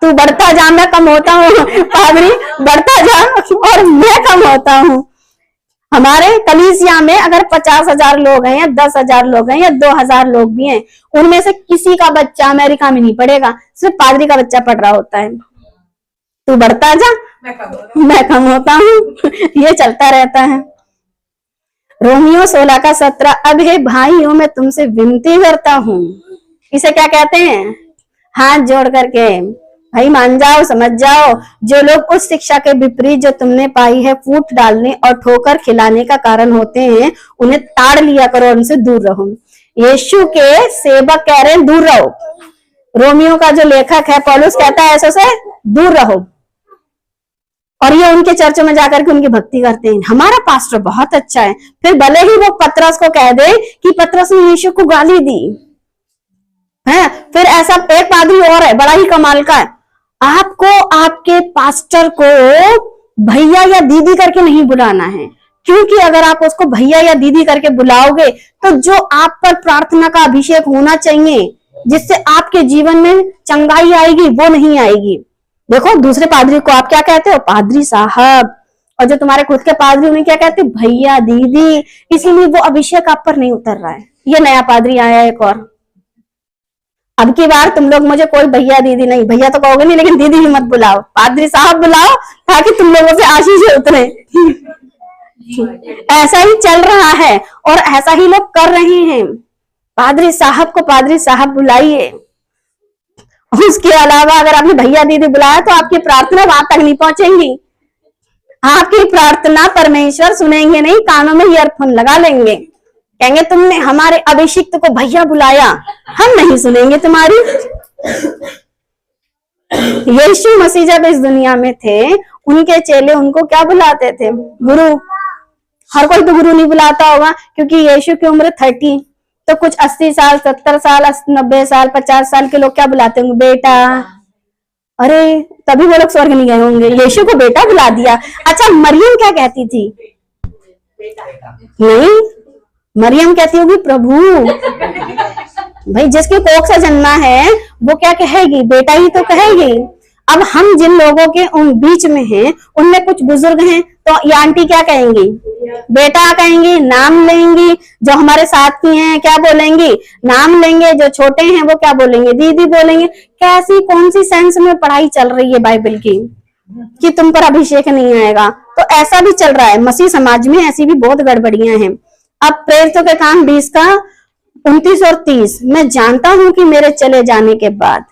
तू बढ़ता जा, मैं कम होता हूँ, पादरी बढ़ता जा और मैं कम होता हूँ। हमारे कलीसिया में अगर 50,000 लोग हैं या 10,000 लोग हैं या 2,000 लोग भी हैं, उनमें से किसी का बच्चा अमेरिका में नहीं पढ़ेगा, सिर्फ पादरी का बच्चा पढ़ रहा होता है। तू बढ़ता जा, मैं कम होता हूँ, ये चलता रहता है। रोमियो 16 का 17, अब हे भाइयों मैं तुमसे विनती करता हूँ। इसे क्या कहते हैं? हाथ जोड़ करके भाई मान जाओ, समझ जाओ, जो लोग उस शिक्षा के विपरीत जो तुमने पाई है फूट डालने और ठोकर खिलाने का कारण होते हैं, उन्हें ताड़ लिया करो, उनसे दूर रहो। यीशु के सेवक कह रहे हैं दूर रहो। रोमियो का जो लेखक है पौलुस कहता है ऐसे से दूर रहो, और ये उनके चर्च में जाकर के उनकी भक्ति करते हैं। हमारा पास्टर बहुत अच्छा है, फिर भले ही वो पतरस को कह दे कि पतरस ने यीशु को गाली दी है। फिर ऐसा एक पादरी और है, बड़ा ही कमाल का है, आपको आपके पास्टर को भैया या दीदी करके नहीं बुलाना है, क्योंकि अगर आप उसको भैया या दीदी करके बुलाओगे तो जो आप पर प्रार्थना का अभिषेक होना चाहिए, जिससे आपके जीवन में चंगाई आएगी, वो नहीं आएगी। देखो दूसरे पादरी को आप क्या कहते हो? पादरी साहब। और जो तुम्हारे खुद के पादरी उन्हें क्या कहते हो? भैया दीदी। इसीलिए वो अभिषेक आप पर नहीं उतर रहा है। ये नया पादरी आया एक और, अब की बार तुम लोग मुझे कोई भैया दीदी नहीं, भैया तो कहोगे नहीं, लेकिन दीदी भी मत बुलाओ, पादरी साहब बुलाओ, ताकि तुम लोगों से आशीष उतरे। ऐसा ही चल रहा है और ऐसा ही लोग कर रहे हैं। पादरी साहब को पादरी साहब बुलाइए। उसके अलावा अगर आपने भैया दीदी बुलाया तो आपकी प्रार्थना वहां तक नहीं पहुंचेंगी। आपकी प्रार्थना परमेश्वर सुनेंगे नहीं, कानों में ईयरफोन लगा लेंगे, कहेंगे तुमने हमारे अभिषिक्त को भैया बुलाया, हम नहीं सुनेंगे तुम्हारी। यीशु मसीह जब इस दुनिया में थे, उनके चेले उनको क्या बुलाते थे? गुरु। हर कोई तो गुरु नहीं बुलाता होगा, क्योंकि यीशु की उम्र 30, तो कुछ 80 साल, 70 साल, 90 साल, 50 साल के लोग क्या बुलाते होंगे? बेटा। अरे तभी वो लोग स्वर्ग नहीं गए होंगे, यीशु को बेटा बुला दिया। अच्छा मरियम क्या कहती थी? नहीं, मरियम कहती होगी प्रभु। भाई जिसके कोख से जन्मा है वो क्या कहेगी? बेटा ही तो कहेगी। अब हम जिन लोगों के उन बीच में हैं, उनमें कुछ बुजुर्ग हैं, तो ये आंटी क्या कहेंगी? बेटा कहेंगी, नाम लेंगी। जो हमारे साथ की हैं क्या बोलेंगी? नाम लेंगे। जो छोटे हैं वो क्या बोलेंगे? दीदी बोलेंगे। कैसी कौन सी सेंस में पढ़ाई चल रही है बाइबल की कि तुम पर अभिषेक नहीं आएगा? तो ऐसा भी चल रहा है मसीह समाज में, ऐसी भी बहुत गड़बड़ियां हैं। अब प्रेरितों के काम 20 का 29 और 30, मैं जानता हूं कि मेरे चले जाने के बाद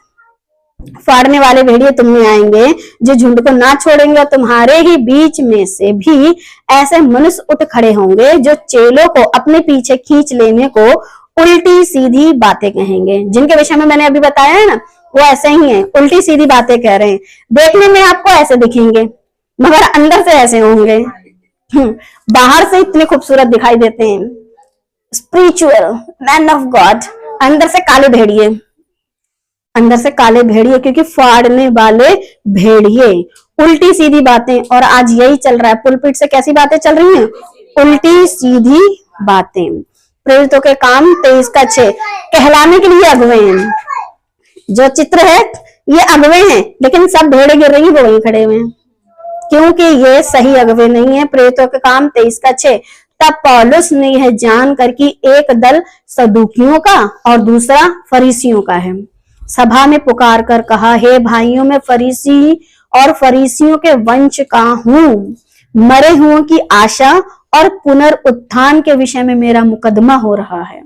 फाड़ने वाले भेड़िए तुम में आएंगे, जो झुंड को ना छोड़ेंगे, और तुम्हारे ही बीच में से भी ऐसे मनुष्य उठ खड़े होंगे जो चेलों को अपने पीछे खींच लेने को उल्टी सीधी बातें कहेंगे। जिनके विषय में मैंने अभी बताया है ना, वो ऐसे ही हैं, उल्टी सीधी बातें कह रहे हैं। देखने में आपको ऐसे दिखेंगे मगर अंदर से ऐसे होंगे। बाहर से इतने खूबसूरत दिखाई देते हैं, स्पिरिचुअल मैन ऑफ गॉड, अंदर से काले भेड़िए, अंदर से काले भेड़िए, क्योंकि फाड़ने वाले भेड़िए। उल्टी सीधी बातें, और आज यही चल रहा है। पुलपिट से कैसी बातें चल रही हैं? उल्टी सीधी बातें। प्रेरितों के काम 23 का 6, कहलाने के लिए अगुवे हैं। जो चित्र है ये अगुवे हैं, लेकिन सब भेड़े गिर रही वो वहीं खड़े हुए हैं, क्योंकि ये सही अगुवे नहीं है। प्रेरितों के काम 23 का 6, तब पौलुस ने यह जानकर कि एक दल सदूकियों का और दूसरा फरीसियों का है, सभा में पुकार कर कहा, हे भाइयों, मैं फरीसी और फरीसियों के वंश का हूँ। मरे हुओं की आशा और पुनरुत्थान के विषय में मेरा मुकदमा हो रहा है।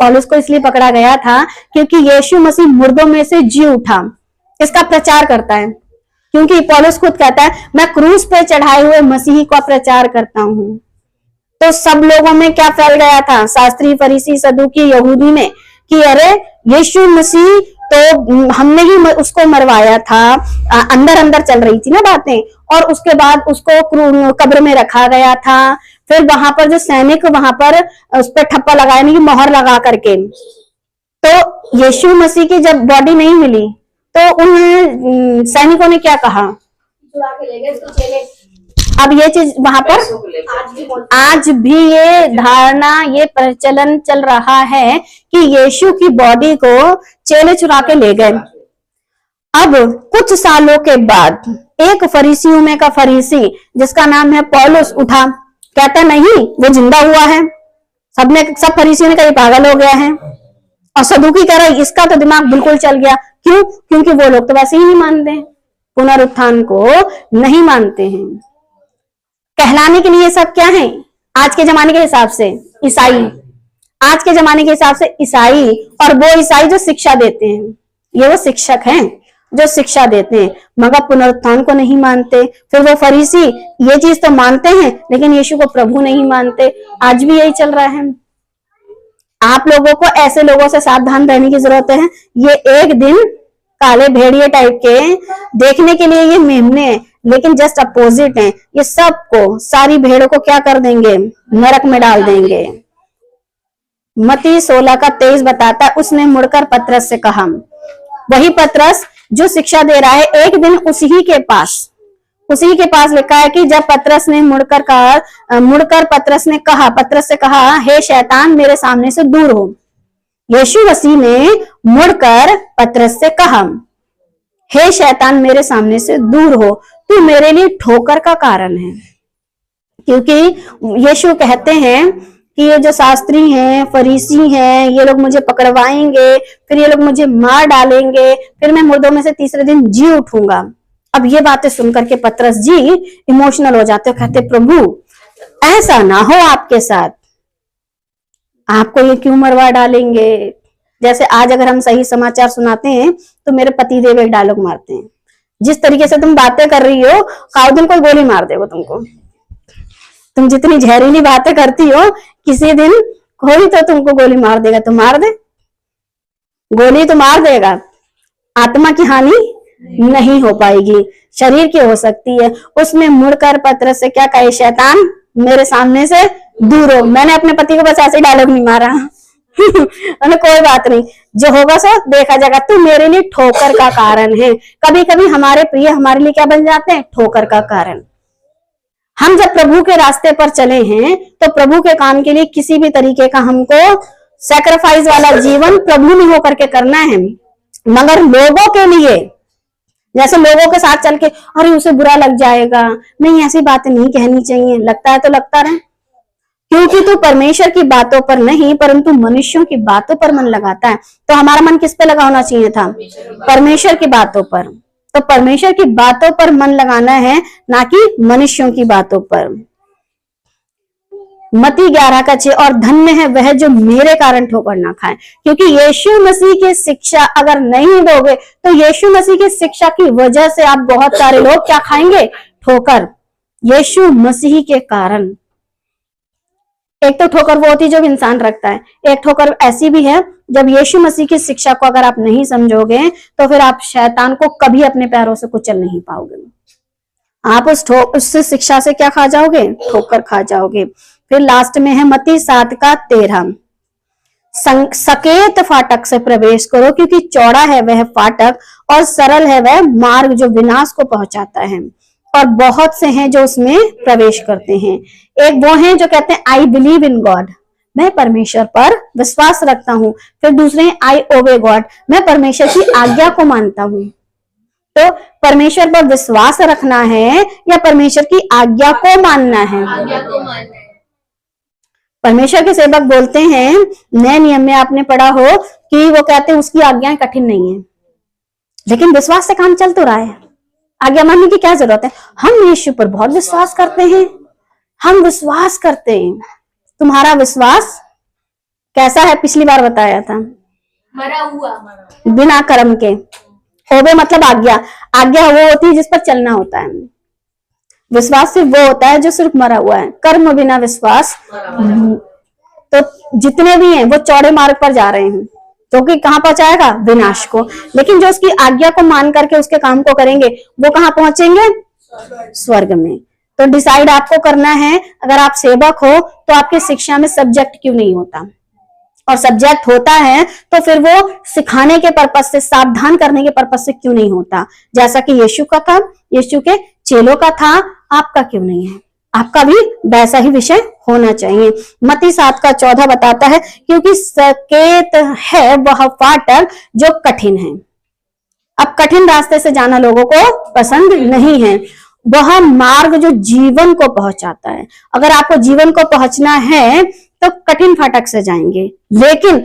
पौलुस को इसलिए पकड़ा गया था क्योंकि यीशु मसीह मुर्दों में से जी उठा, इसका प्रचार करता है। क्योंकि पौलुस खुद कहता है, मैं क्रूस पे चढ़ाए हुए मसीह का प्रचार करता हूँ। तो सब लोगों में क्या फैल गया था? शास्त्री, फरीसी, सदूकी, यहूदी में, कि अरे यीशु मसीह तो हमने ही उसको मरवाया था। अंदर अंदर चल रही थी ना बातें, और उसके बाद उसको कब्र में रखा गया था। फिर वहां पर जो सैनिक वहां पर उस पर ठप्पा लगाने की मोहर लगा करके, तो यीशु मसीह की जब बॉडी नहीं मिली तो उन सैनिकों ने क्या कहा? अब ये चीज वहां पर पैसों को लेकर आज भी बोलते आज भी ये धारणा, ये प्रचलन चल रहा है कि यीशु की बॉडी को चेले चुरा के ले गए। अब कुछ सालों के बाद एक फरीसियों में का फरीसी जिसका नाम है पौलुस उठा, कहता नहीं वो जिंदा हुआ है। सब फरीसियों ने कहा ये पागल हो गया है, और सदूकी कह रहा इसका तो दिमाग बिल्कुल चल गया। क्यों? क्योंकि वो लोग तो वैसे ही नहीं मानते, पुनरुत्थान को नहीं मानते हैं। कहलाने के लिए सब क्या है आज के जमाने के हिसाब से? ईसाई। आज के जमाने के हिसाब से ईसाई, और वो ईसाई जो शिक्षा देते हैं, ये वो शिक्षक हैं जो शिक्षा देते हैं, मगर पुनरुत्थान को नहीं मानते। फिर वो फरीसी ये चीज तो मानते हैं लेकिन यीशु को प्रभु नहीं मानते। आज भी यही चल रहा है। आप लोगों को ऐसे लोगों से सावधान रहने की जरूरत है। ये एक दिन काले भेड़िए टाइप के देखने के लिए ये मेमने हैं, लेकिन जस्ट अपोजिट हैं। ये सबको, सारी भेड़ों को क्या कर देंगे? नरक में डाल देंगे। मत्ती 16:23 बताता है, उसने मुड़कर पतरस से कहा, वही पतरस जो शिक्षा दे रहा है, एक दिन उसी के पास लिखा है कि जब पतरस ने मुड़कर पतरस से कहा, हे शैतान मेरे सामने से दूर हो। यीशु मसीह ने मुड़कर पतरस से कहा, हे शैतान मेरे सामने से दूर हो, तू मेरे लिए ठोकर का कारण है। क्योंकि यीशु कहते हैं कि ये जो शास्त्री हैं, फरीसी हैं, ये लोग मुझे पकड़वाएंगे, फिर ये लोग मुझे मार डालेंगे, फिर मैं मुर्दों में से तीसरे दिन जी उठूंगा। अब ये बातें सुनकर के पतरस जी इमोशनल हो जाते, कहते प्रभु ऐसा ना हो आपके साथ, आपको ये क्यों मरवा डालेंगे? जैसे आज अगर हम सही समाचार सुनाते हैं तो मेरे पति देव एक डायलॉग मारते हैं, जिस तरीके से तुम बातें कर रही हो काउ दिन कोई गोली मार देगा तुमको। तुम जितनी जहरीली बातें करती हो किसी दिन कोई तो तुमको गोली मार देगा, तो मार दे, गोली तो मार देगा, आत्मा की हानि नहीं हो पाएगी, शरीर की हो सकती है। उसमें मुड़कर पतरस से क्या कहे, शैतान मेरे सामने से दूर हो। मैंने अपने पति को बस ऐसे डायलॉग नहीं मारा कोई बात नहीं, जो होगा सो देखा जाएगा, तू मेरे लिए ठोकर का कारण है। कभी कभी हमारे प्रिय हमारे लिए क्या बन जाते हैं? ठोकर का कारण। हम जब प्रभु के रास्ते पर चले हैं तो प्रभु के काम के लिए किसी भी तरीके का हमको सैक्रिफाइस वाला जीवन प्रभु में होकर के करना है। मगर लोगों के लिए, जैसे लोगों के साथ चल के अरे उसे बुरा लग जाएगा, नहीं ऐसी बातें नहीं कहनी चाहिए, लगता है तो लगता रहे, क्योंकि तू परमेश्वर की बातों पर नहीं परंतु मनुष्यों की बातों पर मन लगाता है। तो हमारा मन किस पे लगा होना चाहिए था? परमेश्वर की बातों पर। तो परमेश्वर की बातों पर मन लगाना है, ना कि मनुष्यों की बातों पर। मत्ती 11:6, और धन्य है वह जो मेरे कारण ठोकर ना खाए। क्योंकि यीशु मसीह की शिक्षा अगर नहीं दोगे तो यीशु मसीह की शिक्षा की वजह से आप बहुत सारे लोग क्या खाएंगे? ठोकर, यीशु मसीह के कारण। एक तो ठोकर वो होती है जब इंसान रखता है, एक ठोकर ऐसी भी है जब यीशु मसीह की शिक्षा को अगर आप नहीं समझोगे तो फिर आप शैतान को कभी अपने पैरों से कुचल नहीं पाओगे। आप उस शिक्षा से क्या खा जाओगे? ठोकर खा जाओगे। फिर लास्ट में है मत्ती 7:13, सकेत फाटक से प्रवेश करो, क्योंकि चौड़ा है वह फाटक और सरल है वह मार्ग जो विनाश को पहुंचाता है, और बहुत से हैं जो उसमें प्रवेश करते हैं। एक वो हैं जो कहते हैं आई बिलीव इन गॉड, मैं परमेश्वर पर विश्वास रखता हूँ। फिर दूसरे हैं आई ओबे गॉड, मैं परमेश्वर की आज्ञा को मानता हूँ। तो परमेश्वर पर विश्वास रखना है या परमेश्वर की आज्ञा को मानना है? आज्ञा को मानना है। परमेश्वर के सेवक बोलते हैं, नए नियम में आपने पढ़ा हो कि वो कहते हैं उसकी आज्ञाएं कठिन नहीं है, लेकिन विश्वास से काम चल तो रहा है, आज्ञा मानने की क्या जरूरत है? हम यीशु पर बहुत विश्वास करते हैं, हम विश्वास करते हैं। तुम्हारा विश्वास कैसा है? पिछली बार बताया था, मरा हुआ। बिना कर्म के। ओबे मतलब आज्ञा, आज्ञा वो होती है जिस पर चलना होता है, विश्वास सिर्फ वो होता है जो सिर्फ मरा हुआ है। कर्म बिना विश्वास, तो जितने भी हैं वो चौड़े मार्ग पर जा रहे हैं, जो कि कहां पहुंचाएगा? विनाश को। लेकिन जो उसकी आज्ञा को मान करके उसके काम को करेंगे वो कहां पहुंचेंगे? स्वर्ग में। तो डिसाइड आपको करना है, अगर आप सेवक हो तो आपकी शिक्षा में सब्जेक्ट क्यों नहीं होता, और सब्जेक्ट होता है तो फिर वो सिखाने के पर्पस से, सावधान करने के पर्पस से क्यों नहीं होता? जैसा कि यीशु का था, यीशु के चेलों का था, आपका क्यों नहीं है? आपका भी वैसा ही विषय होना चाहिए। मत्ती 7:14 बताता है, क्योंकि सकेत है वह फाटक जो कठिन है। अब कठिन रास्ते से जाना लोगों को पसंद नहीं है। वह मार्ग जो जीवन को पहुंचाता है। अगर आपको जीवन को पहुंचना है तो कठिन फाटक से जाएंगे, लेकिन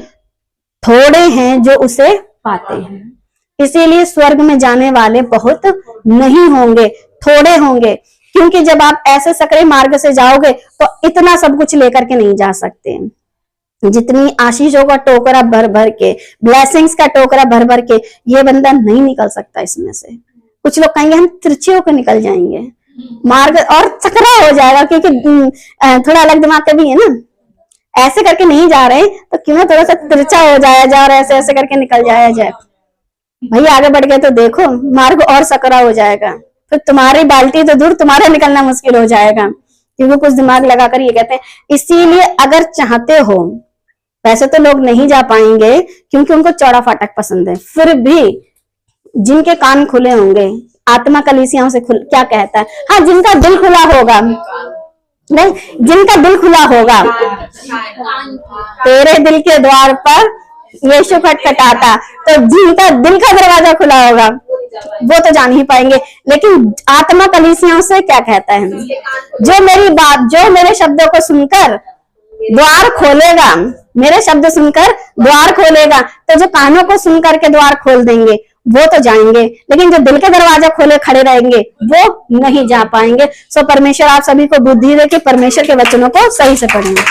थोड़े हैं जो उसे पाते हैं। इसीलिए स्वर्ग में जाने वाले बहुत नहीं होंगे, थोड़े होंगे। क्योंकि जब आप ऐसे सकरे मार्ग से जाओगे तो इतना सब कुछ लेकर के नहीं जा सकते। जितनी आशीषों का टोकरा भर भर के, ब्लेसिंग्स का टोकरा भर भर के, ये बंदा नहीं निकल सकता इसमें से। कुछ लोग कहेंगे हम तिरछे होकर निकल जाएंगे, मार्ग और सकरा हो जाएगा, क्योंकि थोड़ा अलग दिमाग के भी है ना, ऐसे करके नहीं जा रहे तो क्यों ना थोड़ा सा तिरछा हो जाया जाए और ऐसे ऐसे करके निकल जाया जाए। भाई आगे बढ़ गए तो देखो मार्ग और सकरा हो जाएगा, फिर तुम्हारी बाल्टी तो दूर, तुम्हारा निकलना मुश्किल हो जाएगा, क्योंकि कुछ दिमाग लगाकर ये कहते हैं। इसीलिए अगर चाहते हो, वैसे तो लोग नहीं जा पाएंगे क्योंकि उनको चौड़ा फाटक पसंद है, फिर भी जिनके कान खुले होंगे, आत्मा कलीसियाओं से क्या कहता है, हाँ जिनका दिल खुला होगा, नहीं जिनका दिल खुला होगा, तेरे दिल के द्वार पर यीशु खटखटाता, तो जिनका दिल का दरवाजा खुला होगा वो तो जान ही पाएंगे। लेकिन आत्मा कलीसियाओं से क्या कहता है, जो मेरी बात, जो मेरे शब्दों को सुनकर द्वार खोलेगा, मेरे शब्द सुनकर द्वार खोलेगा, तो जो कानों को सुनकर के द्वार खोल देंगे वो तो जाएंगे, लेकिन जो दिल के दरवाजा खोले खड़े रहेंगे वो नहीं जा पाएंगे। सो परमेश्वर आप सभी को बुद्धि दे कि परमेश्वर के वचनों को सही से पढ़ेंगे।